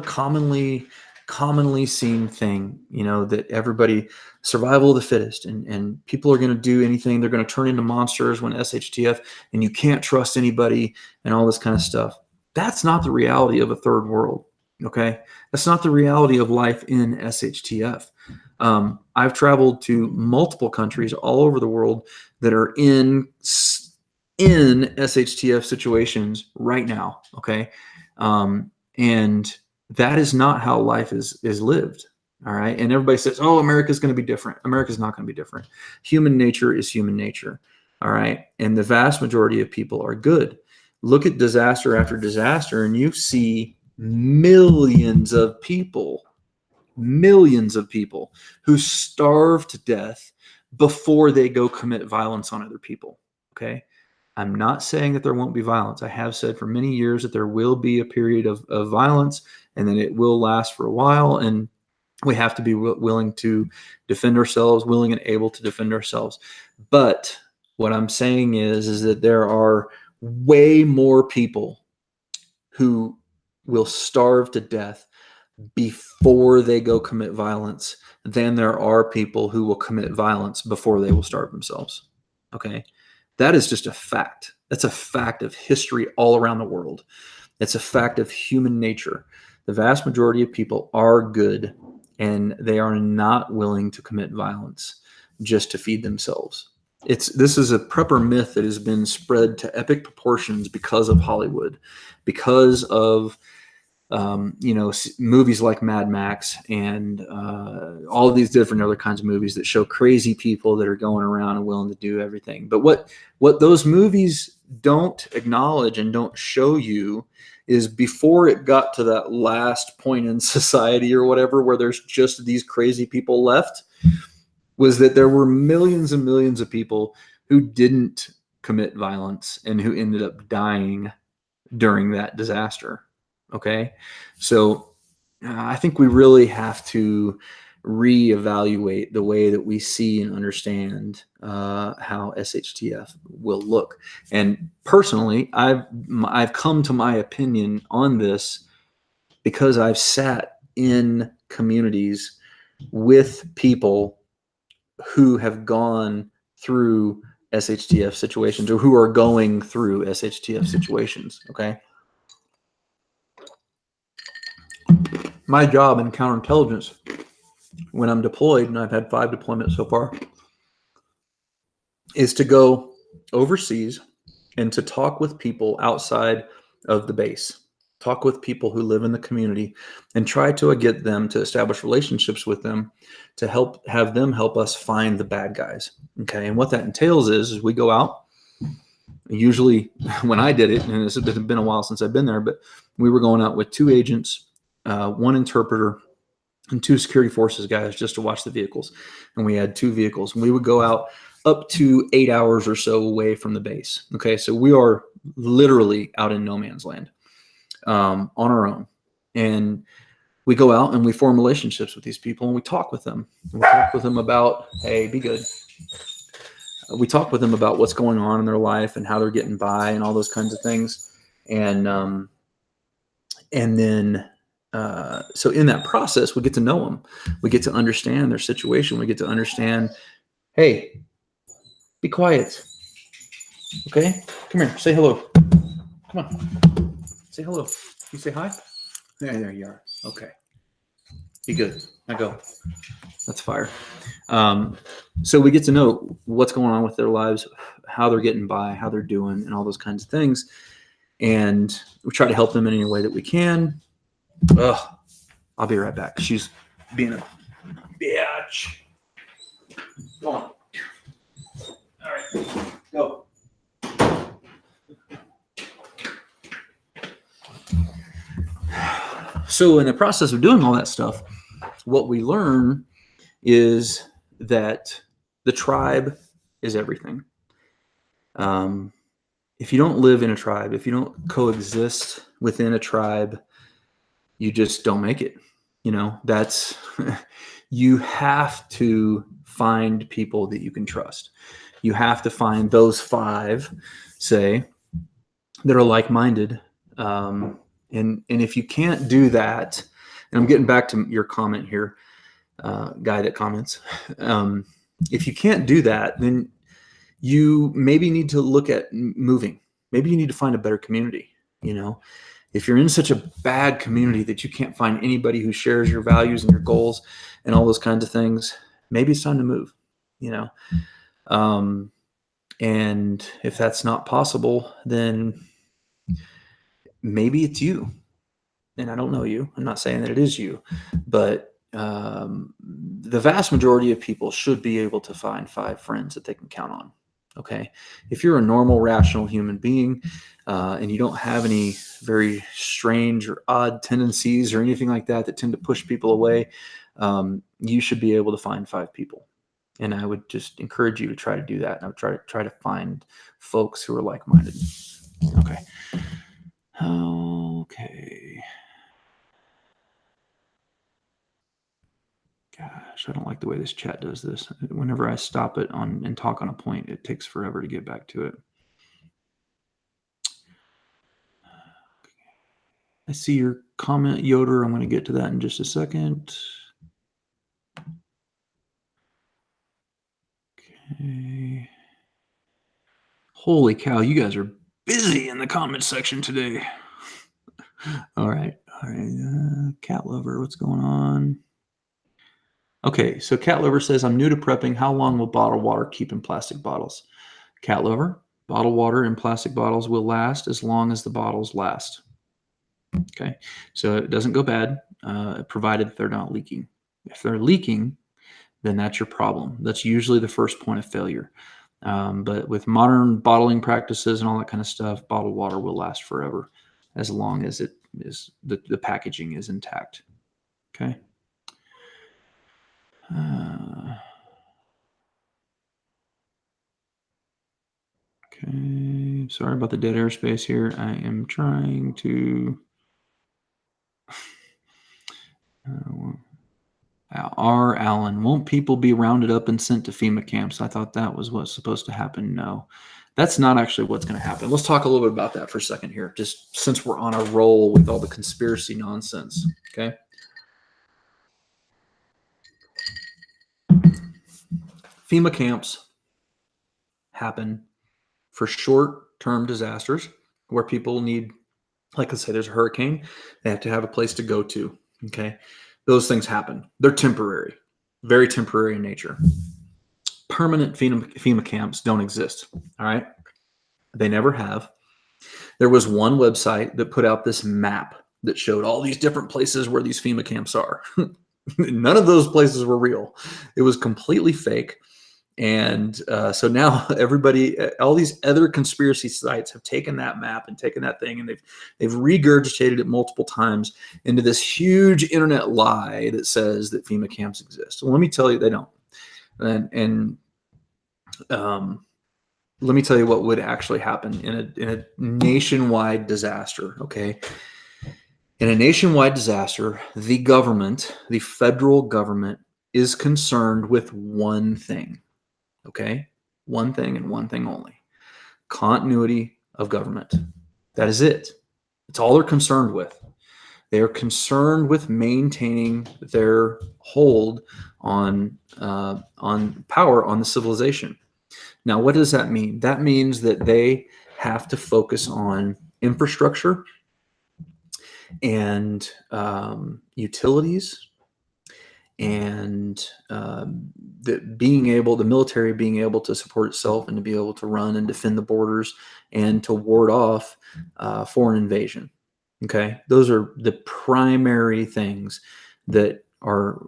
commonly seen thing, that everybody, survival of the fittest, and people are going to do anything. They're going to turn into monsters when SHTF, and you can't trust anybody and all this kind of stuff. That's not the reality of a third world. Okay. That's not the reality of life in SHTF. I've traveled to multiple countries all over the world that are in SHTF situations right now. Okay. And that is not how life is lived. All right. And everybody says, oh, America's going to be different. America's not going to be different. Human nature is human nature. All right. And the vast majority of people are good. Look at disaster after disaster, and you see millions of people who starve to death before they go commit violence on other people. Okay. I'm not saying that there won't be violence. I have said for many years that there will be a period of violence, and then it will last for a while. And we have to be willing to defend ourselves, willing and able to defend ourselves. But what I'm saying is that there are way more people who will starve to death before they go commit violence than there are people who will commit violence before they will starve themselves. Okay. That is just a fact. That's a fact of history all around the world. It's a fact of human nature. The vast majority of people are good, and they are not willing to commit violence just to feed themselves. This is a prepper myth that has been spread to epic proportions because of Hollywood, because of movies like Mad Max and all of these different other kinds of movies that show crazy people that are going around and willing to do everything. But what those movies don't acknowledge and don't show you is before it got to that last point in society or whatever, where there's just these crazy people left, was that there were millions and millions of people who didn't commit violence and who ended up dying during that disaster. Okay. So I think we really have to reevaluate the way that we see and understand how SHTF will look. And personally, I've come to my opinion on this because I've sat in communities with people who have gone through SHTF situations or who are going through SHTF situations. Okay. My job in counterintelligence, when I'm deployed, and I've had 5 deployments so far, is to go overseas and to talk with people outside of the base, talk with people who live in the community, and try to get them to establish relationships with them to have them help us find the bad guys. Okay. And what that entails is we go out. Usually when I did it, and it's been a while since I've been there, but we were going out with 2 agents, 1 interpreter, and 2 security forces guys just to watch the vehicles. And we had 2 vehicles, and we would go out up to 8 hours or so away from the base. Okay. So we are literally out in no man's land on our own. And we go out and we form relationships with these people, and we talk with them. We talk with them about, hey, be good. We talk with them about what's going on in their life and how they're getting by and all those kinds of things. And then, so in that process, we get to know them. We get to understand their situation. We get to understand, hey, be quiet. Okay. Come here. Say hello. Come on. Say hello. You say hi? There you are. Okay. Be good. Now go. That's fire. So we get to know what's going on with their lives, how they're getting by, how they're doing, and all those kinds of things. And we try to help them in any way that we can. I'll be right back. She's being a bitch. Go on. All right. Go. So in the process of doing all that stuff, what we learn is that the tribe is everything. If you don't live in a tribe, if you don't coexist within a tribe, you just don't make it. That's you have to find people that you can trust. You have to find those 5, say, that are like-minded. And if you can't do that, and I'm getting back to your comment here, guy that comments, if you can't do that, then you maybe need to look at moving. Maybe you need to find a better community, If you're in such a bad community that you can't find anybody who shares your values and your goals and all those kinds of things, maybe it's time to move, you know. And if that's not possible, then maybe it's you. And I don't know you. I'm not saying that it is you, but the vast majority of people should be able to find 5 friends that they can count on. Okay. If you're a normal, rational human being and you don't have any very strange or odd tendencies or anything like that that tend to push people away, you should be able to find 5 people. And I would just encourage you to try to do that. And I would try to find folks who are like-minded. Okay. Okay. Gosh, I don't like the way this chat does this. Whenever I stop it on and talk on a point, it takes forever to get back to it. I see your comment, Yoder. I'm going to get to that in just a second. Okay. Holy cow, you guys are busy in the comment section today. All right. All right. Cat Lover, what's going on? Okay, so Cat Lover says, I'm new to prepping. How long will bottled water keep in plastic bottles? Cat Lover, bottled water in plastic bottles will last as long as the bottles last. Okay, so it doesn't go bad, provided they're not leaking. If they're leaking, then that's your problem. That's usually the first point of failure. But with modern bottling practices and all that kind of stuff, bottled water will last forever as long as it is the packaging is intact. Okay. Okay, sorry about the dead airspace here. I am trying to. R. Allen, won't people be rounded up and sent to FEMA camps? I thought that was what's supposed to happen. No, that's not actually what's going to happen. Let's talk a little bit about that for a second here, just since we're on a roll with all the conspiracy nonsense. Okay. FEMA camps happen for short-term disasters where people need, like let's say there's a hurricane, they have to have a place to go to. Okay. Those things happen. They're temporary, very temporary in nature. Permanent FEMA camps don't exist. All right. They never have. There was one website that put out this map that showed all these different places where these FEMA camps are. None of those places were real. It was completely fake. And so now everybody, all these other conspiracy sites have taken that map and taken that thing, and they've regurgitated it multiple times into this huge internet lie that says that FEMA camps exist. Well, let me tell you, they don't. And let me tell you what would actually happen in a nationwide disaster. Okay. In a nationwide disaster, the government, the federal government, is concerned with one thing. Okay. One thing and one thing only: continuity of government. That is it. It's all they're concerned with. They are concerned with maintaining their hold on power on the civilization. Now, what does that mean? That means that they have to focus on infrastructure and utilities, and the military being able to support itself and to be able to run and defend the borders and to ward off foreign invasion. Okay, those are the primary things that are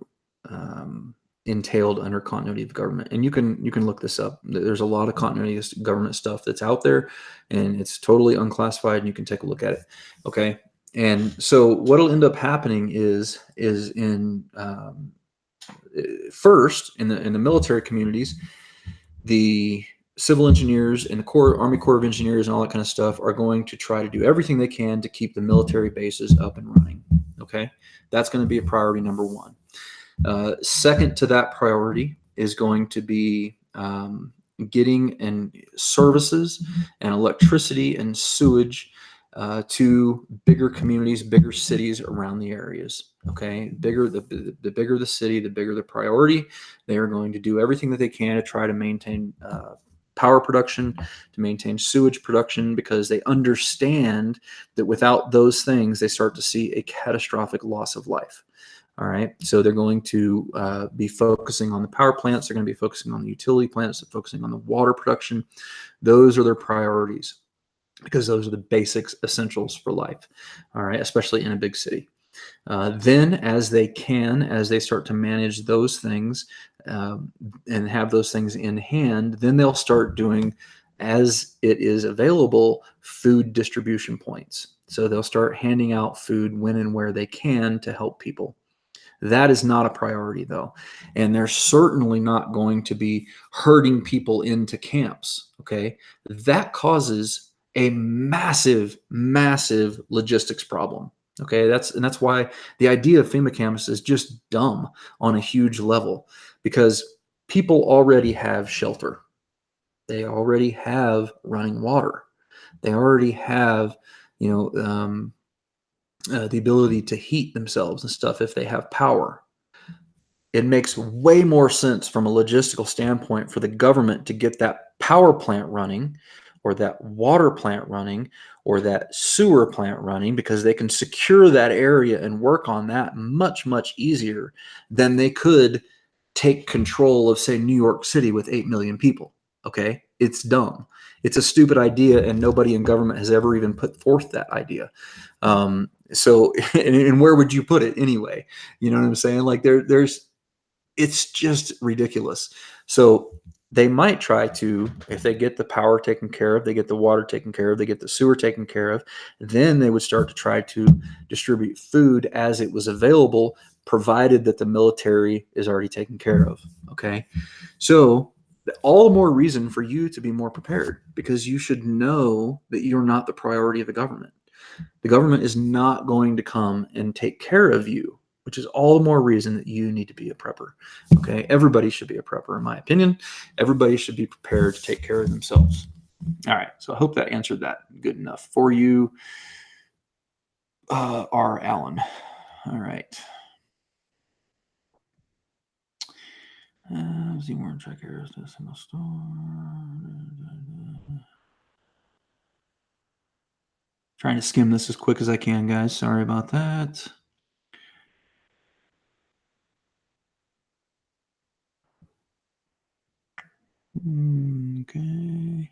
entailed under continuity of government. And you can look this up. There's a lot of continuity of government stuff that's out there, and it's totally unclassified, and you can take a look at it. Okay, and so what'll end up happening is in first in the military communities, the civil engineers and the Army Corps of Engineers and all that kind of stuff are going to try to do everything they can to keep the military bases up and running. Okay, that's going to be a priority number one. Second to that priority is going to be getting services and electricity and sewage to bigger communities, bigger cities around the areas. Okay, the bigger the city, the bigger the priority. They are going to do everything that they can to try to maintain power production, to maintain sewage production, because they understand that without those things, they start to see a catastrophic loss of life. All right. So they're going to be focusing on the power plants. They're going to be focusing on the utility plants. They're focusing on the water production. Those are their priorities, because those are the basics, essentials for life. All right. Especially in a big city. Then as they start to manage those things and have those things in hand, then they'll start doing, as it is available, food distribution points. So they'll start handing out food when and where they can to help people. That is not a priority, though. And they're certainly not going to be herding people into camps. Okay. That causes a massive, massive logistics problem. Okay. That's why the idea of FEMA camps is just dumb on a huge level, because people already have shelter. They already have running water. They already have, the ability to heat themselves and stuff if they have power. It makes way more sense from a logistical standpoint for the government to get that power plant running, or that water plant running, or that sewer plant running, because they can secure that area and work on that much, much easier than they could take control of, say, New York City with 8 million people. Okay? It's dumb. It's a stupid idea, and nobody in government has ever even put forth that idea. So, and where would you put it anyway? You know what I'm saying? Like it's just ridiculous. So they might try to, if they get the power taken care of, they get the water taken care of, they get the sewer taken care of, then they would start to try to distribute food as it was available, provided that the military is already taken care of. Okay. So all the more reason for you to be more prepared, because you should know that you're not the priority of the government. The government is not going to come and take care of you, which is all the more reason that you need to be a prepper. Okay. Everybody should be a prepper, in my opinion. Everybody should be prepared to take care of themselves. All right. So I hope that answered that good enough for you, R. Allen. All right. Trying to skim this as quick as I can, guys. Sorry about that. Okay.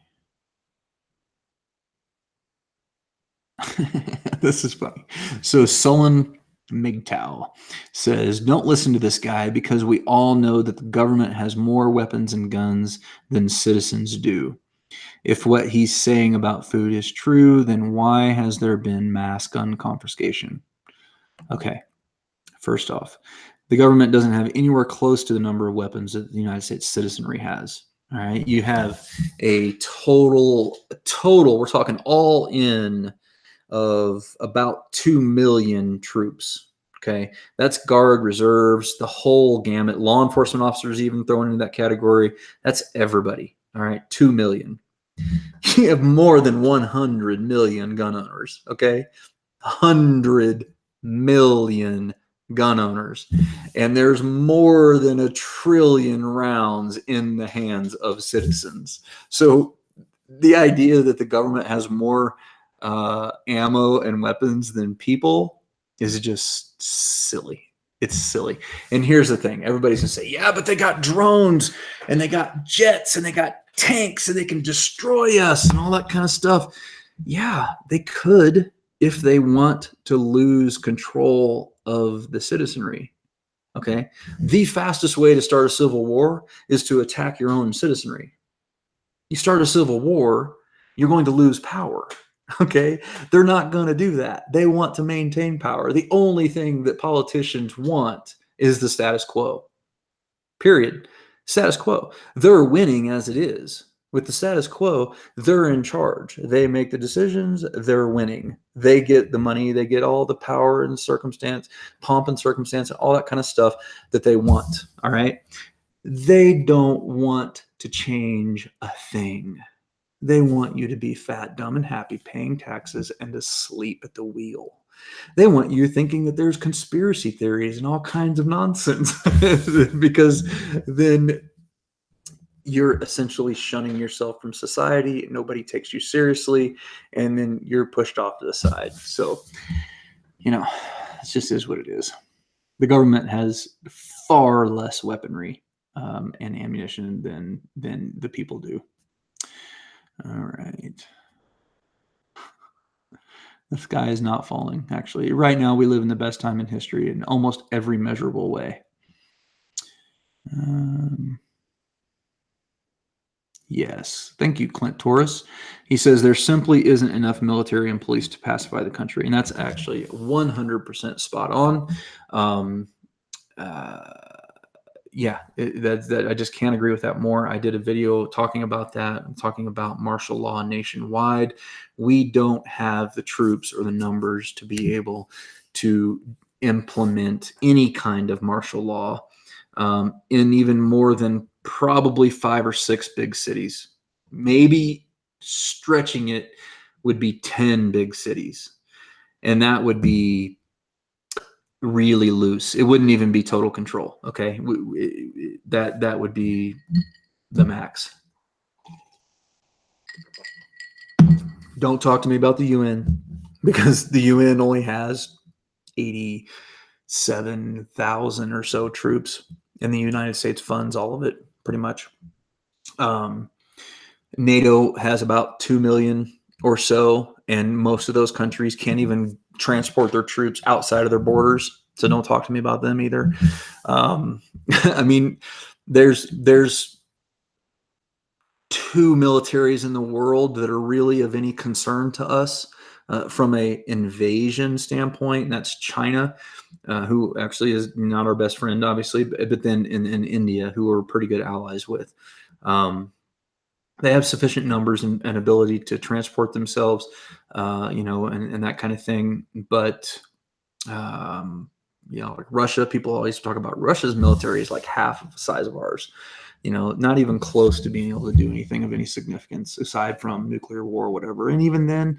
This is funny. So Sullen MGTOW says, don't listen to this guy, because we all know that the government has more weapons and guns than citizens do. If what he's saying about food is true, then why has there been mass gun confiscation? Okay. First off, the government doesn't have anywhere close to the number of weapons that the United States citizenry has. All right. You have a total, we're talking all in, of about 2 million troops. Okay. That's Guard, reserves, the whole gamut. Law enforcement officers even thrown into that category. That's everybody. All right. 2 million. You have more than 100 million gun owners. Okay. 100 million gun owners. And there's more than 1 trillion rounds in the hands of citizens. So the idea that the government has more ammo and weapons than people is just silly. It's silly. And here's the thing. Everybody's going to say, yeah, but they got drones and they got jets and they got tanks and they can destroy us and all that kind of stuff. Yeah, they could, if they want to lose control of the citizenry. Okay. The fastest way to start a civil war is to attack your own citizenry. You start a civil war, you're going to lose power. Okay. They're not going to do that. They want to maintain power. The only thing that politicians want is the status quo. Period. Status quo. They're winning as it is. With the status quo, they're in charge. They make the decisions. They're winning. They get the money. They get all the power and circumstance, pomp and circumstance, and all that kind of stuff that they want. All right. They don't want to change a thing. They want you to be fat, dumb, and happy, paying taxes and asleep at the wheel. They want you thinking that there's conspiracy theories and all kinds of nonsense because then you're essentially shunning yourself from society. Nobody takes you seriously, and then you're pushed off to the side. So, it just is what it is. The government has far less weaponry and ammunition than the people do. All right. The sky is not falling, actually. Right now, we live in the best time in history in almost every measurable way. Yes. Thank you, Clint Torres. He says there simply isn't enough military and police to pacify the country. And that's actually 100% spot on. Yeah, that I just can't agree with that more. I did a video talking about that. I'm talking about martial law nationwide. We don't have the troops or the numbers to be able to implement any kind of martial law in even more than probably 5 or 6 big cities. Maybe stretching it would be 10 big cities, and that would be really loose. It wouldn't even be total control. Okay, that would be the max. Don't talk to me about the UN, because the UN only has 87,000 or so troops, and the United States funds all of it pretty much. NATO has about 2 million or so, and most of those countries can't even transport their troops outside of their borders. So don't talk to me about them either. I mean, there's 2 militaries in the world that are really of any concern to us from a invasion standpoint, and that's China, who actually is not our best friend, obviously, but then in India, who we're pretty good allies with. They have sufficient numbers and ability to transport themselves, and that kind of thing. But, like Russia, people always talk about Russia's military is like half of the size of ours, not even close to being able to do anything of any significance aside from nuclear war or whatever. And even then,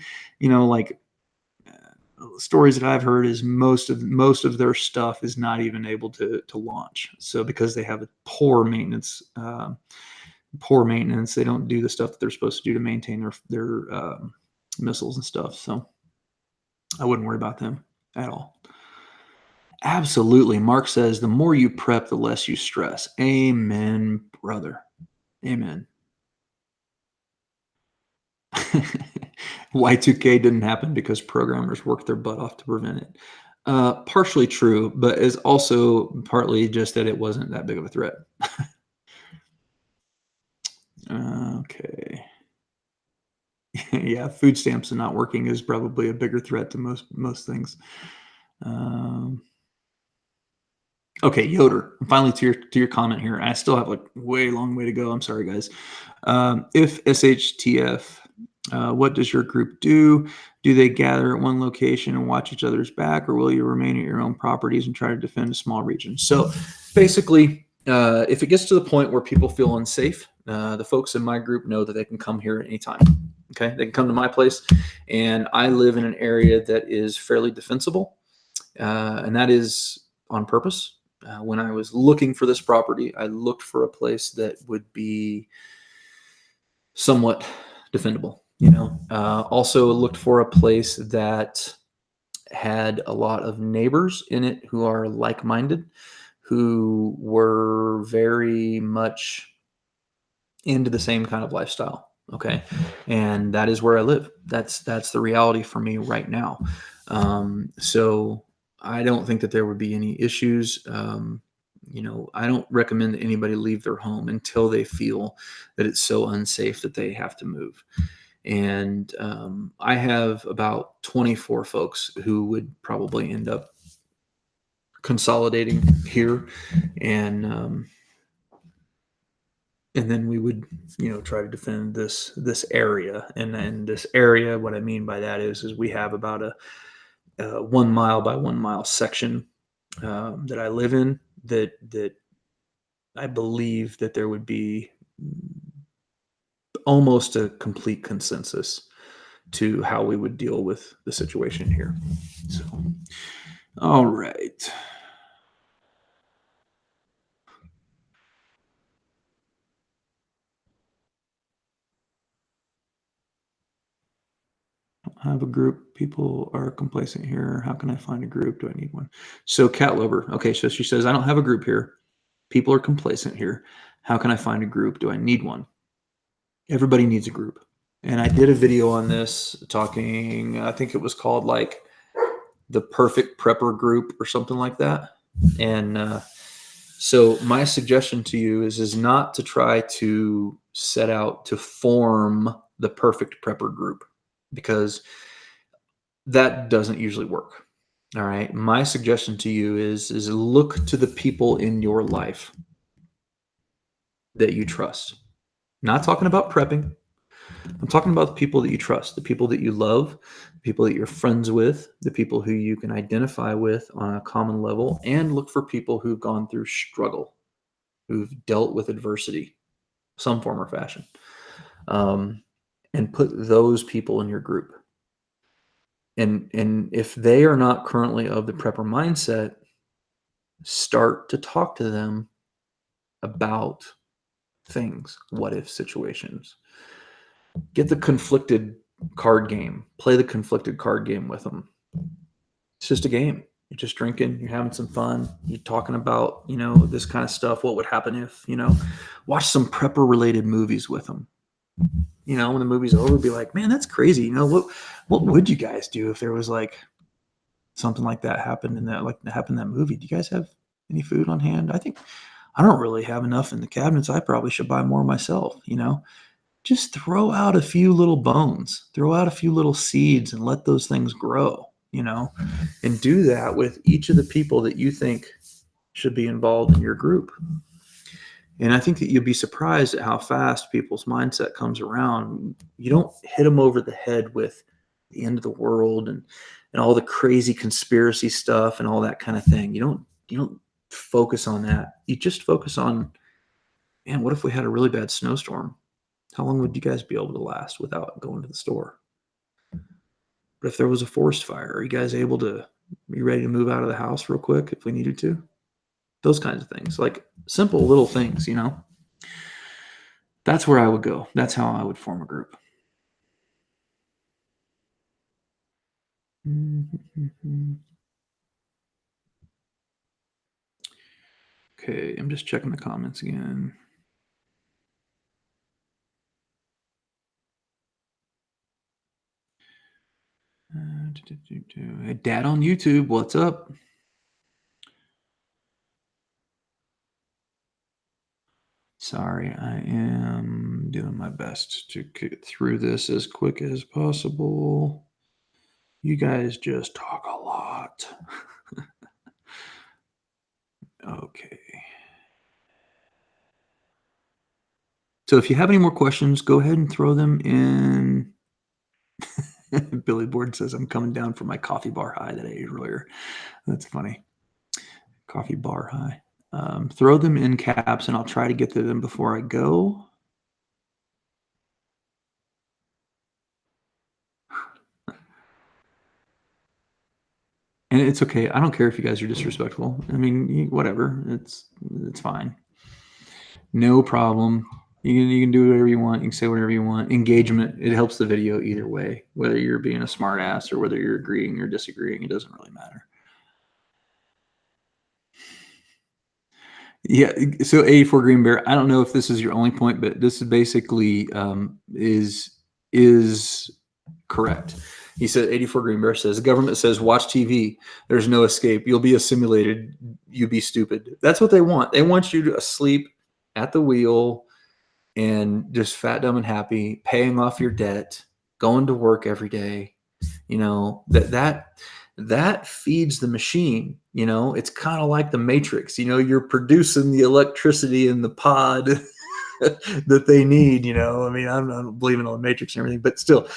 stories that I've heard is most of their stuff is not even able to launch. So because they have a poor maintenance, they don't do the stuff that they're supposed to do to maintain their missiles and stuff. So I wouldn't worry about them at all. Absolutely. Mark says the more you prep, the less you stress. Amen, brother. Amen. Y2K didn't happen because programmers worked their butt off to prevent it. Partially true, but is also partly just that it wasn't that big of a threat. Okay. Yeah, food stamps and not working is probably a bigger threat to most things. Okay, Yoder. Finally, to your comment here. I still have a way long way to go. I'm sorry, guys. If SHTF, what does your group do? Do they gather at one location and watch each other's back, or will you remain at your own properties and try to defend a small region? So basically, if it gets to the point where people feel unsafe, the folks in my group know that they can come here at any time. Okay, they can come to my place, and I live in an area that is fairly defensible, and that is on purpose. When I was looking for this property, I looked for a place that would be somewhat defendable. Also looked for a place that had a lot of neighbors in it who are like-minded, who were very much into the same kind of lifestyle. Okay, and that is where I live. That's the reality for me right now. So I don't think that there would be any issues. I don't recommend that anybody leave their home until they feel that it's so unsafe that they have to move. And I have about 24 folks who would probably end up consolidating here, and then we would, try to defend this area. And this area, what I mean by that is we have about a 1 mile by 1 mile section that I live in that I believe that there would be almost a complete consensus to how we would deal with the situation here. So, all right. have a group. People are complacent here. How can I find a group? Do I need one? So Cat Lover. Okay, so she says, I don't have a group here. People are complacent here. How can I find a group? Do I need one? Everybody needs a group. And I did a video on this talking, I think it was called like the perfect prepper group or something like that. And so my suggestion to you is not to try to set out to form the perfect prepper group, because that doesn't usually work. All right. My suggestion to you is look to the people in your life that you trust. Not talking about prepping. I'm talking about the people that you trust, the people that you love, the people that you're friends with, the people who you can identify with on a common level, and look for people who've gone through struggle, who've dealt with adversity, some form or fashion, um, and put those people in your group. And if they are not currently of the prepper mindset, start to talk to them about things, what if situations. Get the conflicted card game, play the conflicted card game with them. It's just a game. You're just drinking, you're having some fun, you're talking about, this kind of stuff. What would happen if, watch some prepper related movies with them. When the movie's over, be like, man, that's crazy. What would you guys do if there was like something like that happened in that movie? Do you guys have any food on hand? I don't really have enough in the cabinets. I probably should buy more myself. Just throw out a few little bones, throw out a few little seeds, and let those things grow. And do that with each of the people that you think should be involved in your group. And I think that you'd be surprised at how fast people's mindset comes around. You don't hit them over the head with the end of the world and all the crazy conspiracy stuff and all that kind of thing. You don't focus on that. You just focus on, man, what if we had a really bad snowstorm? How long would you guys be able to last without going to the store? But if there was a forest fire, are you guys able to be ready to move out of the house real quick if we needed to? Those kinds of things, like simple little things. That's where I would go. That's how I would form a group. Okay, I'm just checking the comments again. Hey, Dad on YouTube, what's up? Sorry, I am doing my best to get through this as quick as possible. You guys just talk a lot. Okay. So if you have any more questions, go ahead and throw them in. Billy Board says, I'm coming down from my coffee bar high that I ate earlier. That's funny. Coffee bar high. Throw them in caps, and I'll try to get to them before I go. And it's okay. I don't care if you guys are disrespectful. I mean, whatever. It's fine. No problem. You can do whatever you want. You can say whatever you want. Engagement, it helps the video either way. Whether you're being a smart ass or whether you're agreeing or disagreeing, it doesn't really matter. Yeah. So 84 Green Bear, I don't know if this is your only point, but this is basically is correct. He said 84 Green Bear says the government says watch TV. There's no escape. You'll be assimilated. You be stupid. That's what they want. They want you to asleep at the wheel and just fat, dumb, and happy, paying off your debt, going to work every day. That feeds the machine. It's kind of like the Matrix. You're producing the electricity in the pod that they need. I mean, I'm not believing on the Matrix and everything, but still,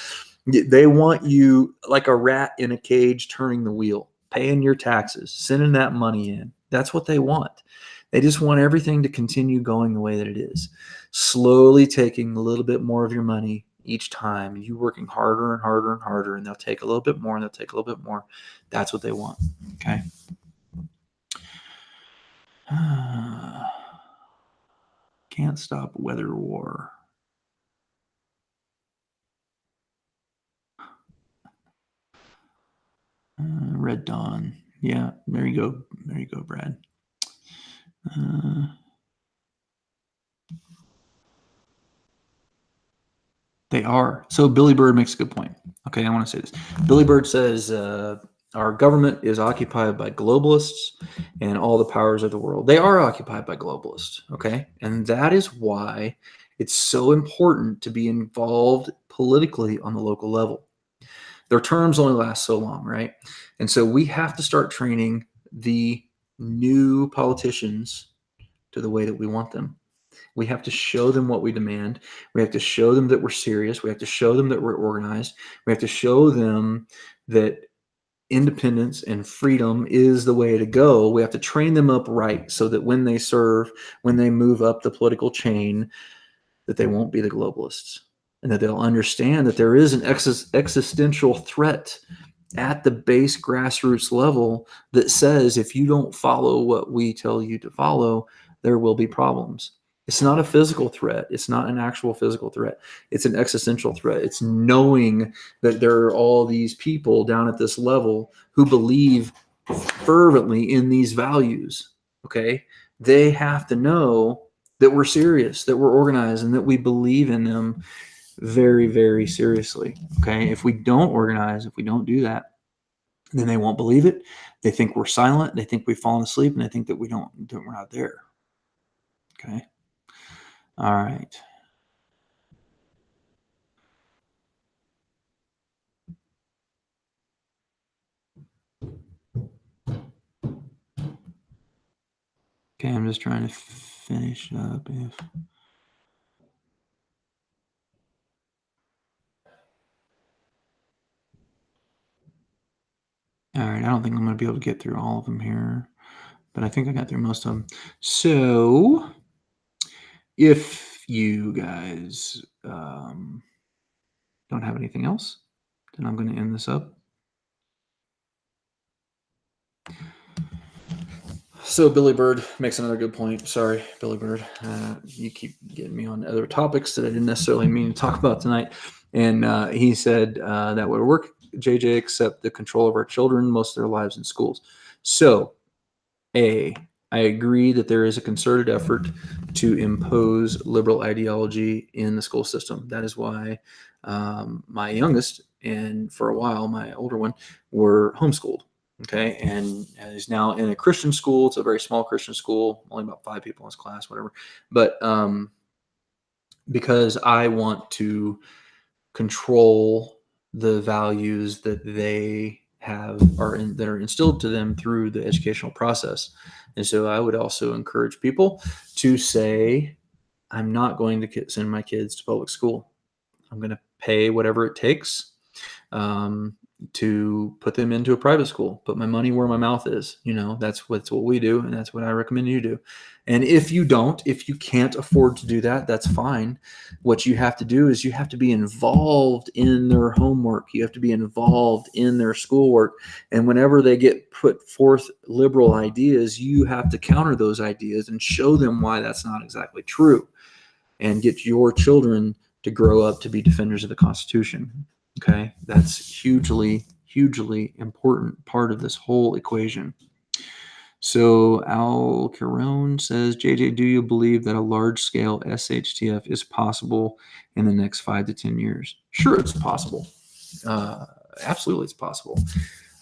they want you like a rat in a cage turning the wheel, paying your taxes, sending that money in. That's what they want. They just want everything to continue going the way that it is, slowly taking a little bit more of your money each time, and you working harder and harder and harder, and they'll take a little bit more and they'll take a little bit more. That's what they want. Okay. Can't stop weather war. Don. Yeah, there you go. There you go, Brad. They are. So Billy Bird makes a good point. Okay, I want to say this. Billy Bird says our government is occupied by globalists and all the powers of the world. They are occupied by globalists. Okay, and that is why it's so important to be involved politically on the local level. Their terms only last so long, right? And so we have to start training the new politicians to the way that we want them. We have to show them what we demand. We have to show them that we're serious. We have to show them that we're organized. We have to show them that independence and freedom is the way to go. We have to train them up right so that when they serve, when they move up the political chain, that they won't be the globalists and that they'll understand that there is an existential threat at the base grassroots level that says if you don't follow what we tell you to follow, there will be problems. It's not a physical threat. It's not an actual physical threat. It's an existential threat. It's knowing that there are all these people down at this level who believe fervently in these values. Okay. They have to know that we're serious, that we're organized, and that we believe in them very, very seriously. Okay. If we don't organize, if we don't do that, then they won't believe it. They think we're silent. They think we've fallen asleep, and they think that we're not there. Okay. All right. Okay, I'm just trying to finish up. All right, I don't think I'm going to be able to get through all of them here, but I think I got through most of them. So, if you guys don't have anything else, then I'm going to end this up. So Billy Bird makes another good point. Sorry, Billy Bird. You keep getting me on other topics that I didn't necessarily mean to talk about tonight. And he said that would work, JJ, except the control of our children most of their lives in schools. So, I agree that there is a concerted effort to impose liberal ideology in the school system. That is why my youngest and for a while my older one were homeschooled. Okay, and is now in a Christian school. It's a very small Christian school, only about 5 people in his class, whatever. But because I want to control the values that they have that are instilled to them through the educational process. And so I would also encourage people to say, I'm not going to send my kids to public school. I'm going to pay whatever it takes to put them into a private school, put my money where my mouth is. That's what we do. And that's what I recommend you do. And if you can't afford to do that, that's fine. What you have to do is you have to be involved in their homework. You have to be involved in their schoolwork. And whenever they get put forth liberal ideas, you have to counter those ideas and show them why that's not exactly true and get your children to grow up to be defenders of the Constitution. Okay, that's hugely, hugely important part of this whole equation. So Al Carone says, JJ, do you believe that a large-scale SHTF is possible in the next 5 to 10 years? Sure, it's possible. Absolutely, it's possible.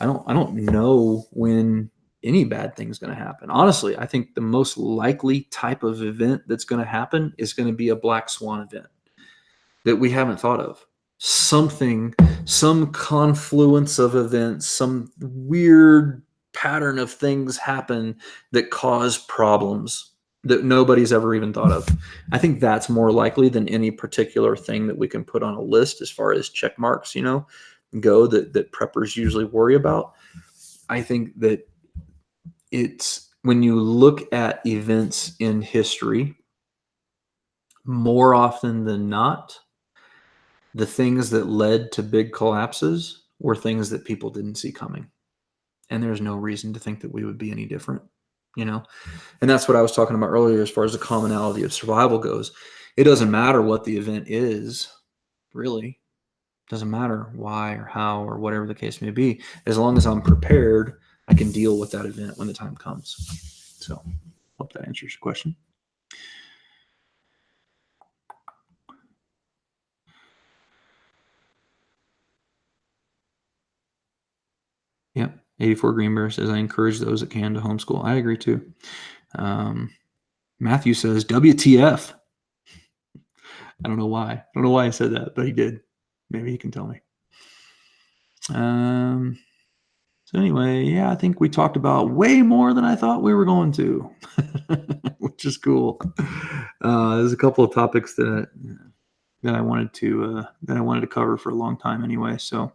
I don't know when any bad thing is going to happen. Honestly, I think the most likely type of event that's going to happen is going to be a black swan event that we haven't thought of. Some confluence of events, some weird pattern of things happen that cause problems that nobody's ever even thought of. I think that's more likely than any particular thing that we can put on a list as far as check marks, go that preppers usually worry about. I think that it's when you look at events in history, more often than not, the things that led to big collapses were things that people didn't see coming. And there's no reason to think that we would be any different, And that's what I was talking about earlier as far as the commonality of survival goes. It doesn't matter what the event is, really. Doesn't matter why or how or whatever the case may be. As long as I'm prepared, I can deal with that event when the time comes. So, hope that answers your question. Yep. 84 Green Bear says, I encourage those that can to homeschool. I agree too. Matthew says, WTF. I don't know why. I don't know why I said that, but he did. Maybe he can tell me. So anyway, yeah, I think we talked about way more than I thought we were going to, which is cool. There's a couple of topics that I wanted to cover for a long time anyway. So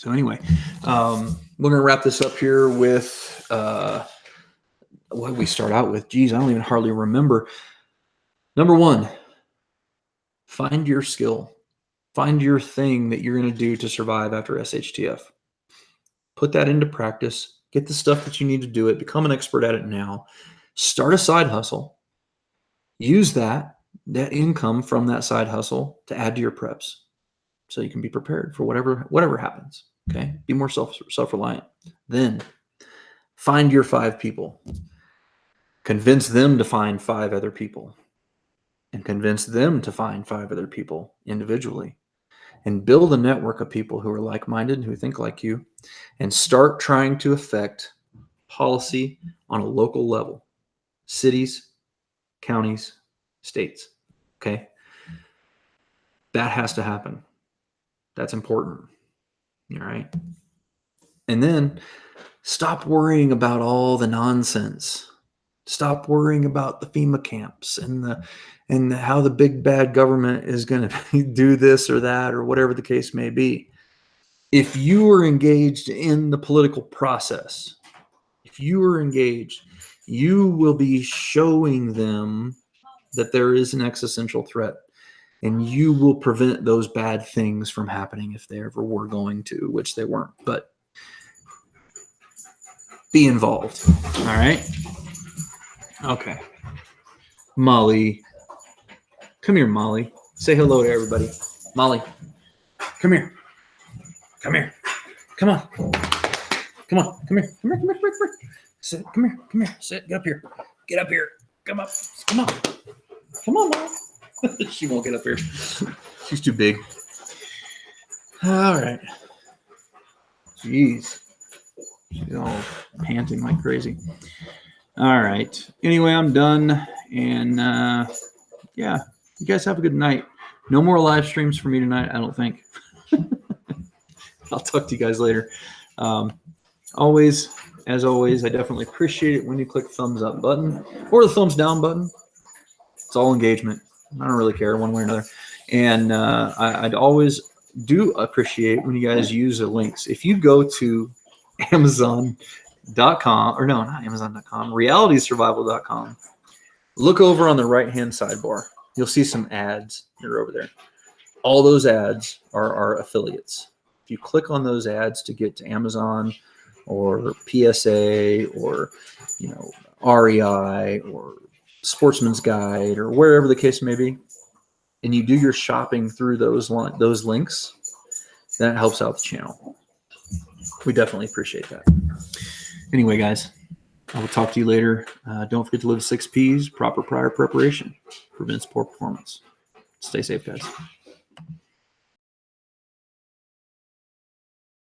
anyway, we're gonna wrap this up here with what did we start out with? Geez, I don't even hardly remember. Number one, find your skill. Find your thing that you're going to do to survive after SHTF. Put that into practice. Get the stuff that you need to do it. Become an expert at it now. Start a side hustle. Use that income from that side hustle to add to your preps so you can be prepared for whatever happens. Okay? Be more self-reliant. Then find your 5 people. Convince them to find 5 other people. And convince them to find 5 other people individually. And build a network of people who are like-minded, who think like you, and start trying to affect policy on a local level. Cities, counties, states. Okay? That has to happen. That's important. All right? And then stop worrying about all the nonsense. Stop worrying about the FEMA camps and how the big bad government is going to do this or that or whatever the case may be. If you are engaged in the political process, if you are engaged, you will be showing them that there is an existential threat, and you will prevent those bad things from happening if they ever were going to, which they weren't. But be involved. All right? Okay. Molly. Come here, Molly. Say hello to everybody. Molly, come here. Come here. Come on. Come on. Come here. Come here. Come here. Come here. Sit. Come here. Come here. Sit. Get up here. Get up here. Come up. Come on. Come on, Molly. She won't get up here. She's too big. All right. Jeez. She's all panting like crazy. All right. Anyway, I'm done. And yeah, you guys have a good night. No more live streams for me tonight, I don't think. I'll talk to you guys later. As always, I definitely appreciate it when you click the thumbs up button or the thumbs down button. It's all engagement. I don't really care one way or another. And I'd always do appreciate when you guys use the links. If you go to Amazon.com, or no, not Amazon.com, realitysurvival.com, look over on the right-hand sidebar. You'll see some ads. They're over there. All those ads are our affiliates. If you click on those ads to get to Amazon or PSA or REI or Sportsman's Guide or wherever the case may be, and you do your shopping through those links, that helps out the channel. We definitely appreciate that. Anyway, guys, I will talk to you later. Don't forget to live 6 Ps. Proper prior preparation prevents poor performance. Stay safe, guys.